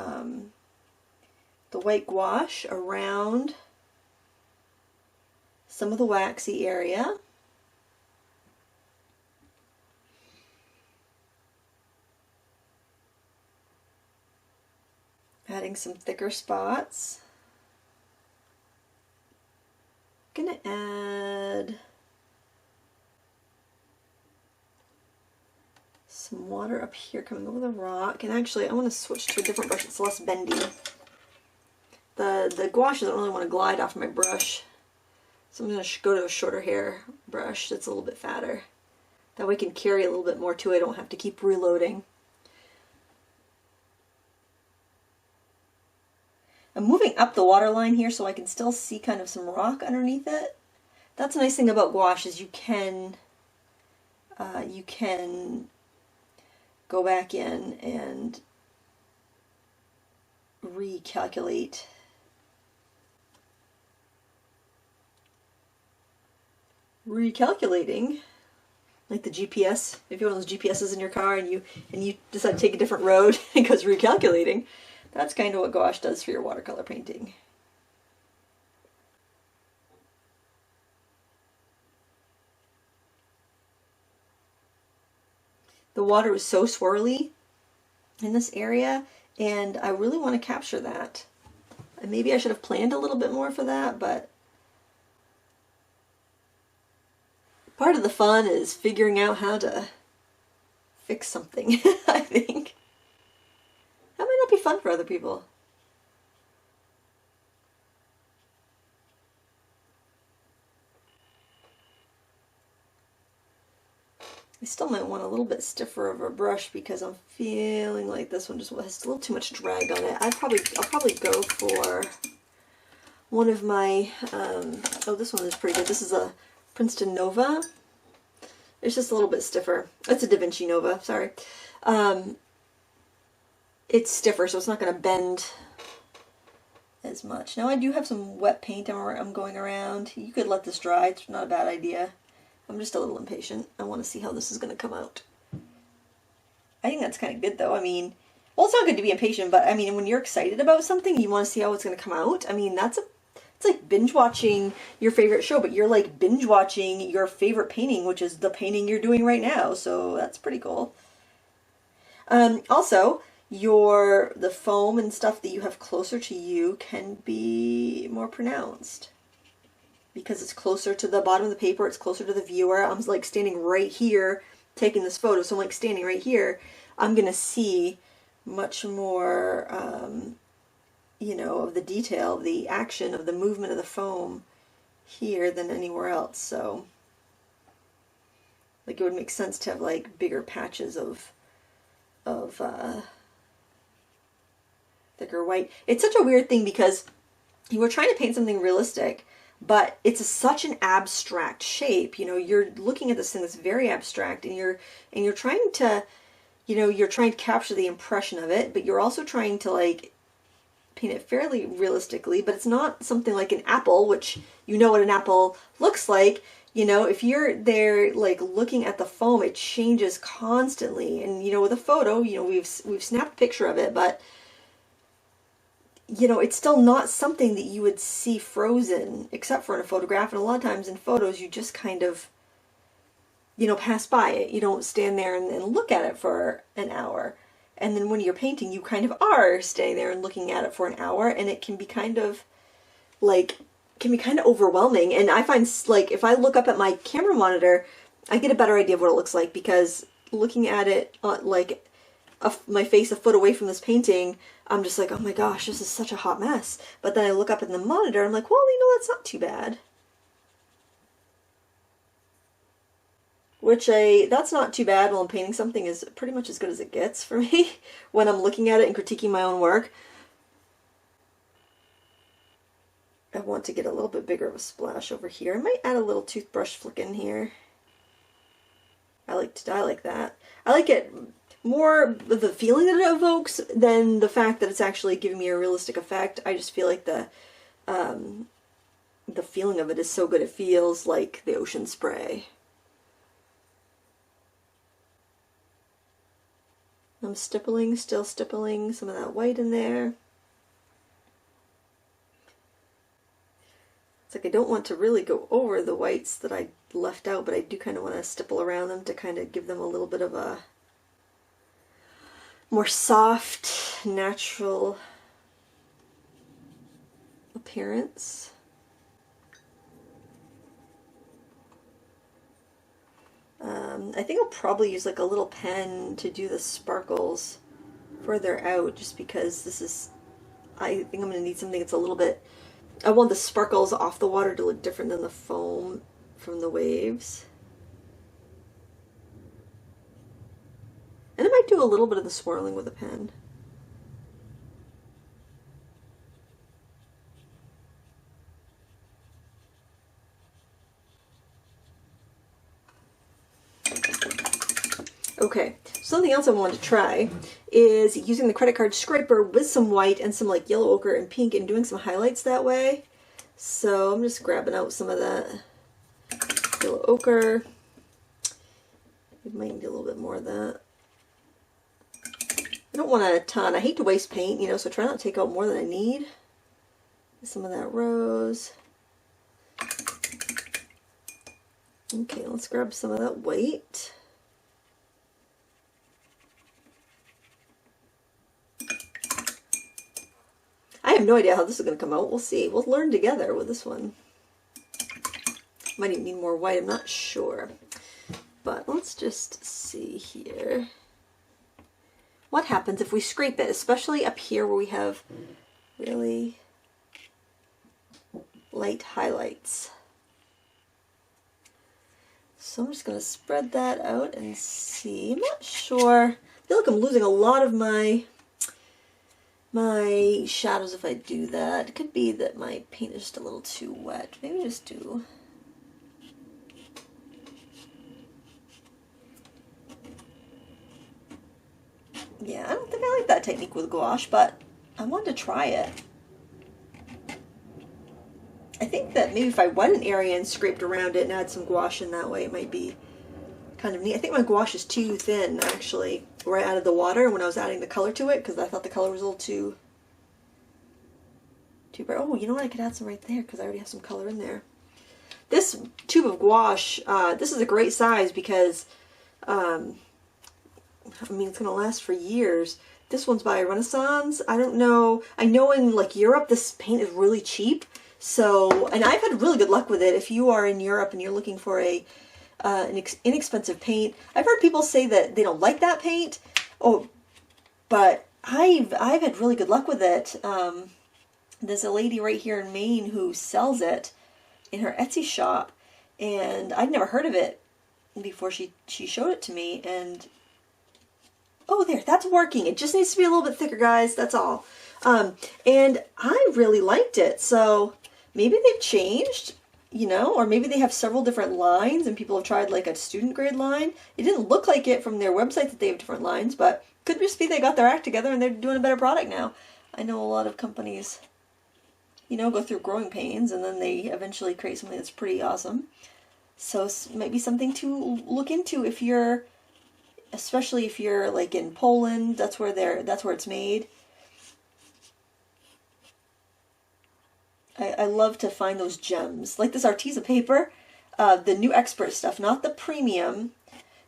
white gouache around some of the waxy area. Adding some thicker spots. Gonna add some water up here coming over the rock. And actually I want to switch to a different brush that's less bendy. The gouache doesn't really want to glide off my brush. So I'm going to go to a shorter hair brush that's a little bit fatter. That way I can carry a little bit more too. I don't have to keep reloading. I'm moving up the waterline here so I can still see kind of some rock underneath it. That's a nice thing about gouache is you can go back in and recalculate. Recalculating, like the GPS. If you have one of those GPSs in your car and you decide to take a different road, it goes recalculating. That's kind of what gouache does for your watercolor painting. The water was so swirly in this area, and I really want to capture that. And maybe I should have planned a little bit more for that, but part of the fun is figuring out how to fix something, I think. That might not be fun for other people. I still might want a little bit stiffer of a brush because I'm feeling like this one just has a little too much drag on it. I'll probably go for one of my oh, this one is pretty good. This is a Princeton Nova. It's just a little bit stiffer. It's a Da Vinci Nova, sorry. It's stiffer, so it's not going to bend as much. Now I do have some wet paint I'm going around. You could let this dry. It's not a bad idea. I'm just a little impatient. I want to see how this is going to come out. I think that's kind of good though. I mean, well, it's not good to be impatient, but I mean, when you're excited about something, you want to see how it's going to come out. I mean, it's like binge watching your favorite show, but you're like binge watching your favorite painting, which is the painting you're doing right now. So that's pretty cool. Also, the foam and stuff that you have closer to you can be more pronounced because it's closer to the bottom of the paper, it's closer to the viewer. I'm like standing right here taking this photo, so I'm like standing right here. I'm gonna see much more you know, of the detail, the action of the movement of the foam here than anywhere else. So like it would make sense to have like bigger patches of thicker white. It's such a weird thing because you were trying to paint something realistic, but it's such an abstract shape. You know, you're looking at this thing that's very abstract, and you're trying to, you know, you're trying to capture the impression of it, but you're also trying to like paint it fairly realistically. But it's not something like an apple, which you know what an apple looks like. You know, if you're there like looking at the foam, it changes constantly. And you know, with a photo, you know, we've snapped a picture of it, but you know, it's still not something that you would see frozen except for in a photograph. And a lot of times in photos, you just kind of, you know, pass by it. You don't stand there and look at it for an hour. And then when you're painting, you kind of are standing there and looking at it for an hour, and it can be kind of like, overwhelming. And I find like if I look up at my camera monitor, I get a better idea of what it looks like, because looking at it like my face a foot away from this painting, I'm just like, oh my gosh, this is such a hot mess. But then I look up at the monitor, I'm like, well, you know, that's not too bad. That's not too bad while I'm painting something is pretty much as good as it gets for me when I'm looking at it and critiquing my own work. I want to get a little bit bigger of a splash over here. I might add a little toothbrush flick in here. I like that. I like it more the feeling that it evokes than the fact that it's actually giving me a realistic effect. I just feel like the feeling of it is so good. It feels like the ocean spray. I'm still stippling some of that white in there. It's like I don't want to really go over the whites that I left out, but I do kind of want to stipple around them to kind of give them a little bit of a more soft, natural appearance. I think I'll probably use like a little pen to do the sparkles further out, just because this is, I think I'm going to need something that's a little bit, I want the sparkles off the water to look different than the foam from the waves. And I might do a little bit of the swirling with a pen. Okay, something else I wanted to try is using the credit card scraper with some white and some like yellow ochre and pink and doing some highlights that way. So I'm just grabbing out some of that yellow ochre. We might need a little bit more of that. I don't want a ton. I hate to waste paint, you know, so try not to take out more than I need. Some of that rose. Okay, let's grab some of that white. I have no idea how this is going to come out. We'll see. We'll learn together with this one. Might even need more white. I'm not sure. But let's just see here. What happens if we scrape it, especially up here where we have really light highlights. So I'm just going to spread that out and see. I'm not sure. I feel like I'm losing a lot of my shadows if I do that. It could be that my paint is just a little too wet. Maybe just do. Yeah, I don't think I like that technique with gouache, but I wanted to try it. I think that maybe if I wet an area and scraped around it and add some gouache in that way, it might be kind of neat. I think my gouache is too thin, actually, where I added the water when I was adding the color to it, because I thought the color was a little too bright. Oh, you know what? I could add some right there, because I already have some color in there. This tube of gouache, this is a great size because, I mean, it's going to last for years. This one's by Renaissance. I don't know. I know in, like, Europe, this paint is really cheap. So, and I've had really good luck with it. If you are in Europe and you're looking for an inexpensive paint, I've heard people say that they don't like that paint. Oh, but I've had really good luck with it. There's a lady right here in Maine who sells it in her Etsy shop, and I'd never heard of it before she showed it to me, and Oh, there, that's working. It just needs to be a little bit thicker, guys. That's all. And I really liked it. So maybe they've changed, you know, or maybe they have several different lines and people have tried like a student grade line. It didn't look like it from their website that they have different lines, but could just be they got their act together and they're doing a better product now. I know a lot of companies, you know, go through growing pains and then they eventually create something that's pretty awesome. So maybe something to look into if you're, especially if you're like in Poland, that's where it's made. I love to find those gems, like this Arteza paper, the new Expert stuff, not the premium.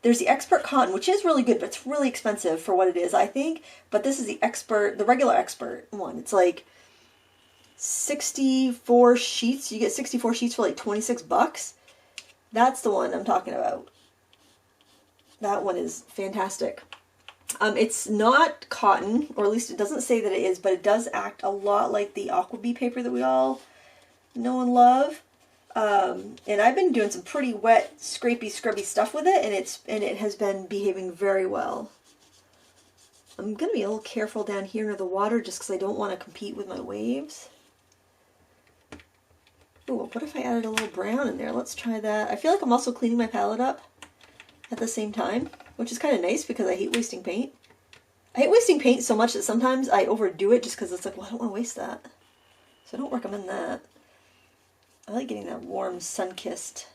There's the Expert cotton, which is really good, but it's really expensive for what it is, I think. But this is the Expert, the regular Expert one. It's like 64 sheets. You get 64 sheets for like 26 bucks. That's the one I'm talking about. That one is fantastic. It's not cotton, or at least it doesn't say that it is, but it does act a lot like the Aqua Bee paper that we all know and love. And I've been doing some pretty wet, scrapey, scrubby stuff with it, and it has been behaving very well. I'm going to be a little careful down here near the water just because I don't want to compete with my waves. Ooh, what if I added a little brown in there? Let's try that. I feel like I'm also cleaning my palette up at the same time, which is kind of nice because I hate wasting paint. I hate wasting paint so much that sometimes I overdo it just because it's like, well, I don't want to waste that. So I don't recommend that. I like getting that warm, sun-kissed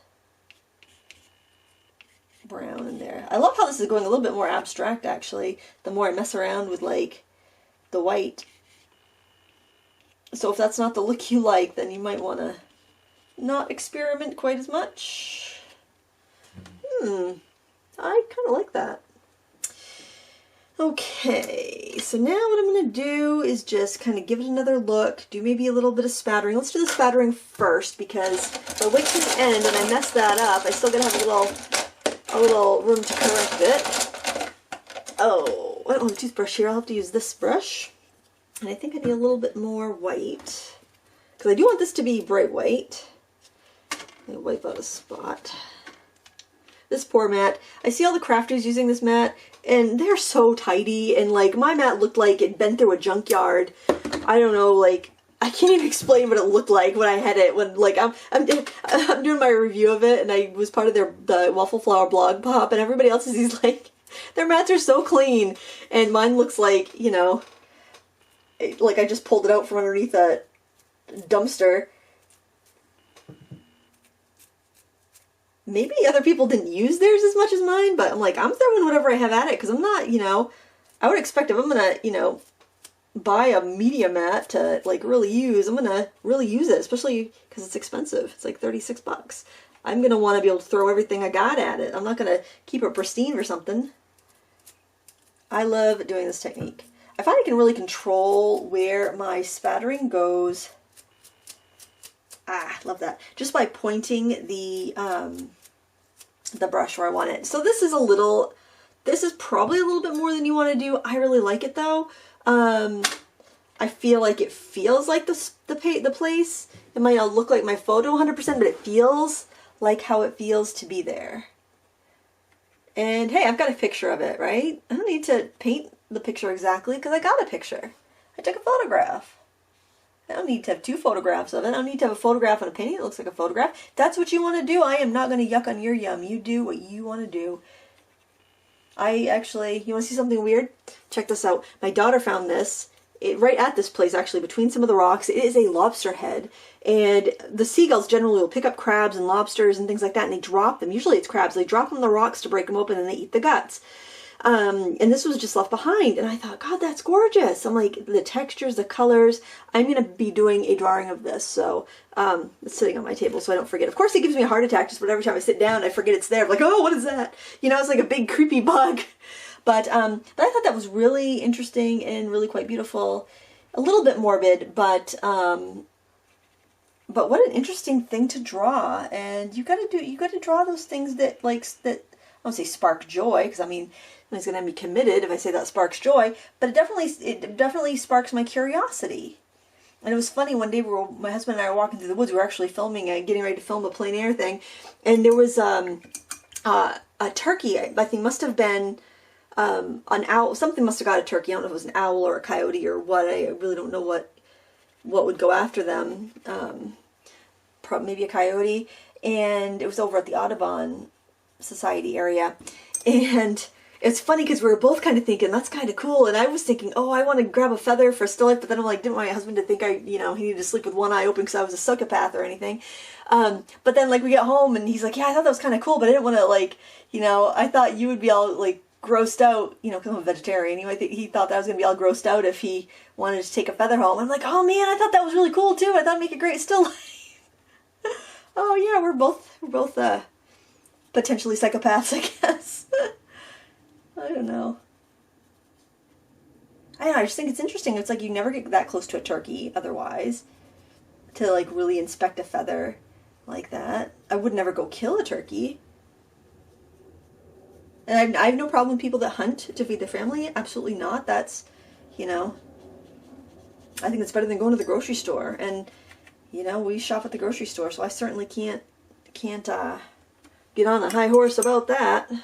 brown in there. I love how this is going a little bit more abstract, actually, the more I mess around with, like, the white. So if that's not the look you like, then you might want to not experiment quite as much. I kind of like that. Okay, so now what I'm going to do is just kind of give it another look, do maybe a little bit of spattering. Let's do the spattering first, because if I wait to the end and I mess that up, I still got to have a little room to correct it. Oh, I don't have a toothbrush here. I'll have to use this brush. And I think I need a little bit more white, because I do want this to be bright white. Let me wipe out a spot. This poor mat. I see all the crafters using this mat, and they're so tidy, and like my mat looked like it been through a junkyard. I don't know, like I can't even explain what it looked like when I had it. When like I'm doing my review of it, and I was part of the Waffle Flower blog pop, and everybody else is these like their mats are so clean, and mine looks like, you know, like I just pulled it out from underneath a dumpster. Maybe other people didn't use theirs as much as mine, but I'm like, I'm throwing whatever I have at it, because I'm not, you know, I would expect if I'm going to, you know, buy a media mat to, like, really use, I'm going to really use it, especially because it's expensive. It's like 36 bucks. I'm going to want to be able to throw everything I got at it. I'm not going to keep it pristine or something. I love doing this technique. I find I can really control where my spattering goes. Ah, love that. Just by pointing the brush where I want it. So this is probably a little bit more than you want to do. I really like it though. I feel like it feels like the place. It might not look like my photo 100%, but it feels like how it feels to be there. And hey, I've got a picture of it, right? I don't need to paint the picture exactly because I got a picture. I took a photograph. I don't need to have two photographs of it. I don't need to have a photograph and a painting that looks like a photograph. If that's what you want to do, I am not going to yuck on your yum. You do what you want to do. You want to see something weird? Check this out. My daughter found this right at this place, actually, between some of the rocks. It is a lobster head. And the seagulls generally will pick up crabs and lobsters and things like that, and they drop them. Usually it's crabs. They drop them on the rocks to break them open, and they eat the guts. And this was just left behind, and I thought, God, that's gorgeous. I'm like, the textures, the colors. I'm going to be doing a drawing of this, so it's sitting on my table so I don't forget. Of course, it gives me a heart attack just about every time I sit down. I forget it's there. I'm like, oh, what is that? You know, it's like a big creepy bug. But I thought that was really interesting and really quite beautiful. A little bit morbid, but what an interesting thing to draw. And you got to draw those things that I don't say spark joy, because I mean, it's going to be committed if I say that sparks joy, but it definitely sparks my curiosity. And it was funny, one day my husband and I were walking through the woods. We were actually getting ready to film a plein air thing, and there was a turkey. I think must have been an owl, something must have got a turkey. I don't know if it was an owl or a coyote or what. I really don't know what would go after them. Probably maybe a coyote. And it was over at the Audubon Society area. And it's funny because we were both kind of thinking, that's kind of cool. And I was thinking, oh, I want to grab a feather for a still life. But then I'm like, didn't want my husband to think he needed to sleep with one eye open because I was a psychopath or anything. But then like we get home and he's like, yeah, I thought that was kind of cool. But I didn't want to I thought you would be all like grossed out, because I'm a vegetarian. He thought that I was going to be all grossed out if he wanted to take a feather home. I'm like, oh man, I thought that was really cool too. I thought it'd make a great still life. Oh yeah, we're both potentially psychopaths, I guess. I don't know. I just think it's interesting. It's like you never get that close to a turkey otherwise to like really inspect a feather like that. I would never go kill a turkey. And I have no problem with people that hunt to feed their family. Absolutely not. That's, I think it's better than going to the grocery store. And, we shop at the grocery store, so I certainly can't get on a high horse about that. And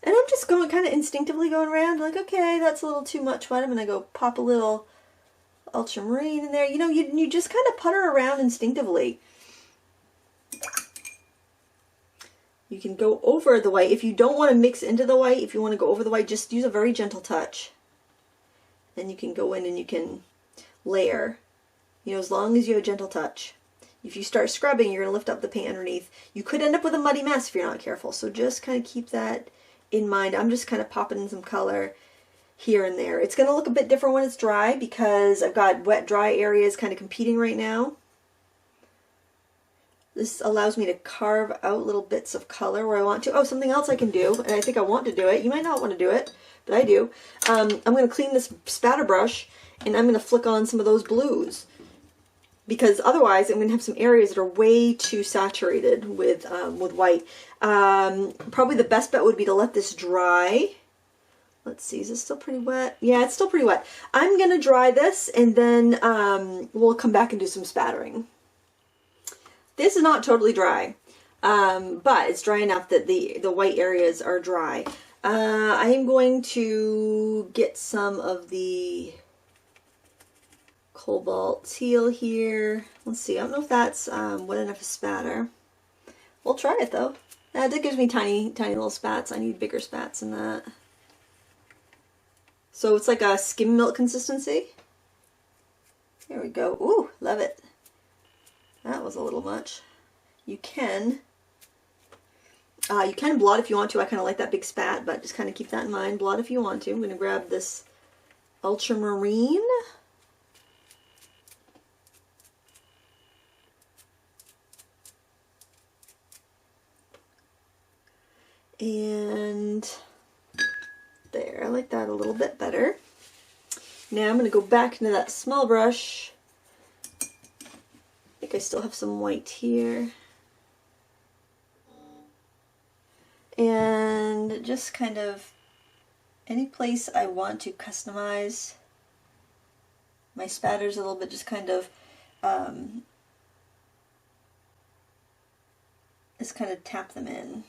I'm just going kind of instinctively going around like, okay, that's a little too much white. I'm going to go pop a little ultramarine in there. You just kind of putter around instinctively. You can go over the white. If you don't want to mix into the white, if you want to go over the white, just use a very gentle touch. Then you can go in and you can layer, as long as you have a gentle touch. If you start scrubbing, you're going to lift up the paint underneath. You could end up with a muddy mess if you're not careful. So just kind of keep that in mind. I'm just kind of popping in some color here and there. It's going to look a bit different when it's dry because I've got wet, dry areas kind of competing right now. This allows me to carve out little bits of color where I want to. Oh, something else I can do, and I think I want to do it. You might not want to do it, but I do. I'm going to clean this spatter brush, and I'm going to flick on some of those blues. Because otherwise I'm going to have some areas that are way too saturated with white. Probably the best bet would be to let this dry. Let's see, is this still pretty wet? Yeah, it's still pretty wet. I'm going to dry this, and then we'll come back and do some spattering. This is not totally dry, but it's dry enough that the white areas are dry. I am going to get some of the cobalt teal here. Let's see, I don't know if that's wet enough to spatter. We'll try it though. That gives me tiny little spats. I need bigger spats than that. So it's like a skim milk consistency. Here we go. Ooh, love it. That was a little much. You can blot if you want to. I kind of like that big spat, but just kind of keep that in mind. Blot if you want to. I'm going to grab this ultramarine. And there, I like that a little bit better. Now I'm going to go back into that small brush. I think I still have some white here. And just kind of any place I want to customize my spatters a little bit, just kind of tap them in.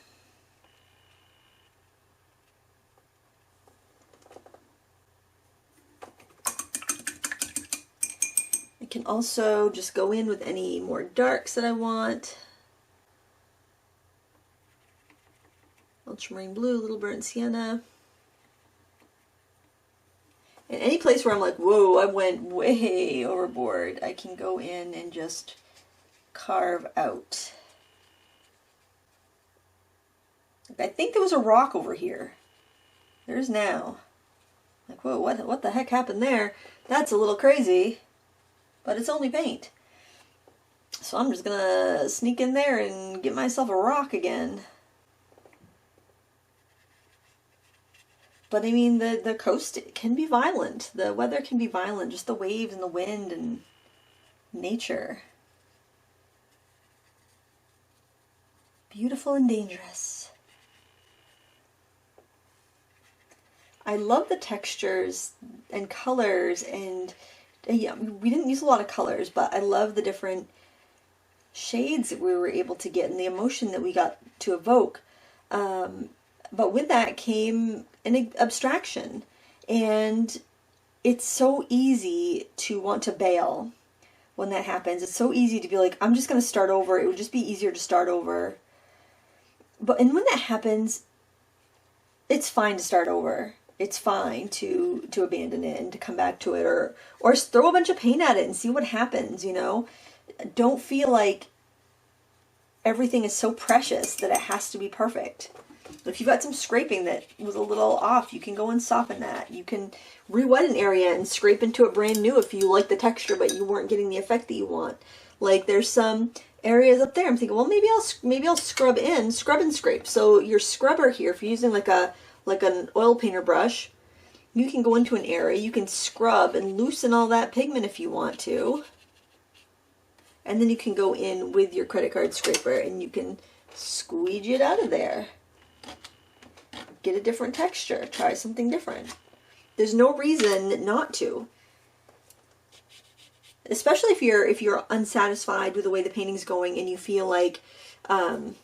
I can also just go in with any more darks that I want. Ultramarine blue, little burnt sienna. And any place where I'm like, whoa, I went way overboard, I can go in and just carve out. I think there was a rock over here. There's now. Like, whoa, what the heck happened there? That's a little crazy. But it's only paint. So I'm just gonna sneak in there and get myself a rock again. But I mean, the coast can be violent. The weather can be violent. Just the waves and the wind and nature. Beautiful and dangerous. I love the textures and colors, and yeah, we didn't use a lot of colors, but I love the different shades that we were able to get and the emotion that we got to evoke. But with that came an abstraction, and it's so easy to want to bail when that happens. It's so easy to be like, I'm just going to start over. It would just be easier to start over. And when that happens, it's fine to start over. It's fine to abandon it and to come back to it, or throw a bunch of paint at it and see what happens, you know? Don't feel like everything is so precious that it has to be perfect. If you've got some scraping that was a little off, you can go and soften that. You can re-wet an area and scrape into it brand new if you like the texture but you weren't getting the effect that you want. Like there's some areas up there I'm thinking, well, maybe I'll scrub and scrape. So your scrubber here, if you're using like an oil painter brush, you can go into an area, you can scrub and loosen all that pigment if you want to. And then you can go in with your credit card scraper and you can squeegee it out of there. Get a different texture, try something different. There's no reason not to. Especially if you're unsatisfied with the way the painting's going and you feel like you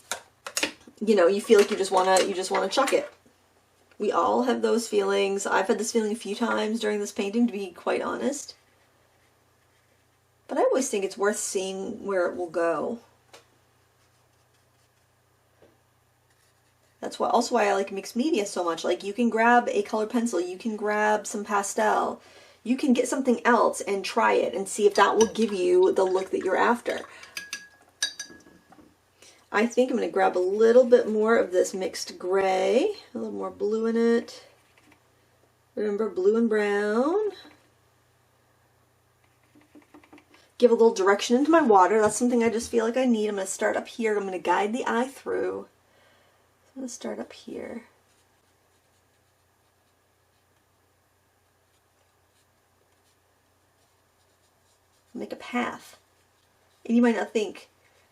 feel like you just wanna chuck it. We all have those feelings. I've had this feeling a few times during this painting, to be quite honest. But I always think it's worth seeing where it will go. That's also why I like mixed media so much. Like, you can grab a colored pencil, you can grab some pastel, you can get something else and try it and see if that will give you the look that you're after. I think I'm going to grab a little bit more of this mixed gray, a little more blue in it. Remember, blue and brown. Give a little direction into my water. That's something I just feel like I need. I'm going to start up here. I'm going to guide the eye through. I'm going to start up here. Make a path. And you might not think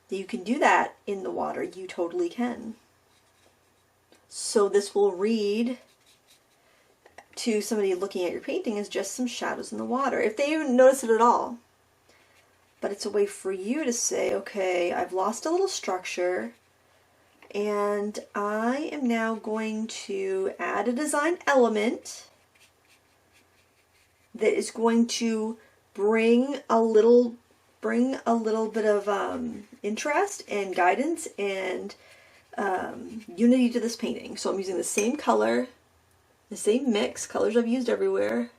that you can do that in the water. You totally can. So this will read to somebody looking at your painting as just some shadows in the water, if they even notice it at all. But it's a way for you to say, okay, I've lost a little structure, and I am now going to add a design element that is going to bring a little bit of interest and guidance and unity to this painting. So I'm using the same color, the same mix, colors I've used everywhere.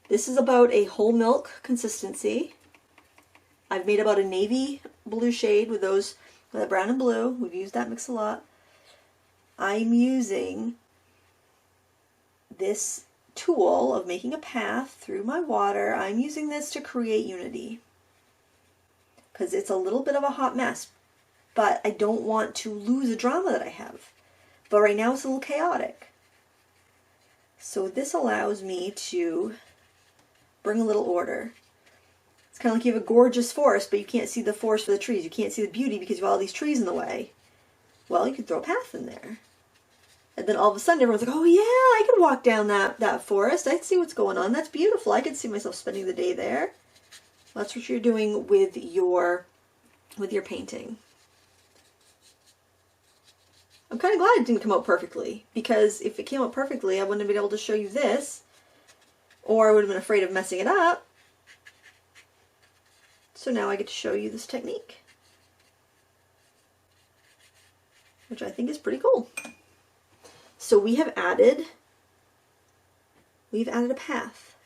This is about a whole milk consistency. I've made about a navy blue shade with that brown and blue. We've used that mix a lot. I'm using this tool of making a path through my water. I'm using this to create unity because it's a little bit of a hot mess, but I don't want to lose the drama that I have. But right now it's a little chaotic. So this allows me to bring a little order. It's kind of like you have a gorgeous forest, but you can't see the forest for the trees. You can't see the beauty because you have all these trees in the way. Well, you can throw a path in there. And then all of a sudden everyone's like, oh yeah, I could walk down that forest. I see what's going on. That's beautiful. I could see myself spending the day there. That's what you're doing with your painting. I'm kind of glad it didn't come out perfectly, because if it came out perfectly, I wouldn't have been able to show you this, or I would have been afraid of messing it up. So now I get to show you this technique, which I think is pretty cool. So we've added a path.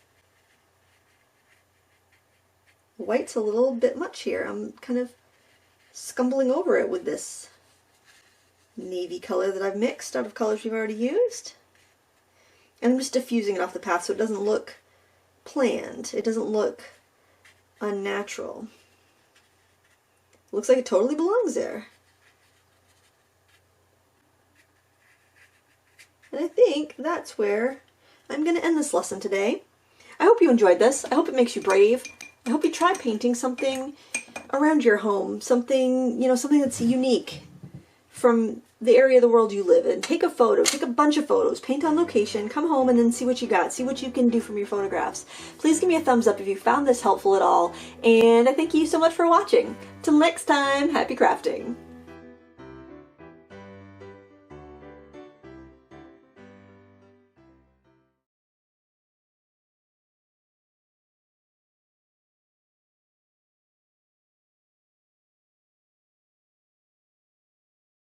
White's a little bit much here. I'm kind of scumbling over it with this navy color that I've mixed out of colors we've already used. And I'm just diffusing it off the path so it doesn't look planned. It doesn't look unnatural. It looks like it totally belongs there. And I think that's where I'm going to end this lesson today. I hope you enjoyed this. I hope it makes you brave. I hope you try painting something around your home, something, something that's unique from the area of the world you live in. Take a photo, take a bunch of photos, paint on location, come home and then see what you got, see what you can do from your photographs. Please give me a thumbs up if you found this helpful at all, and I thank you so much for watching. Till next time, happy crafting!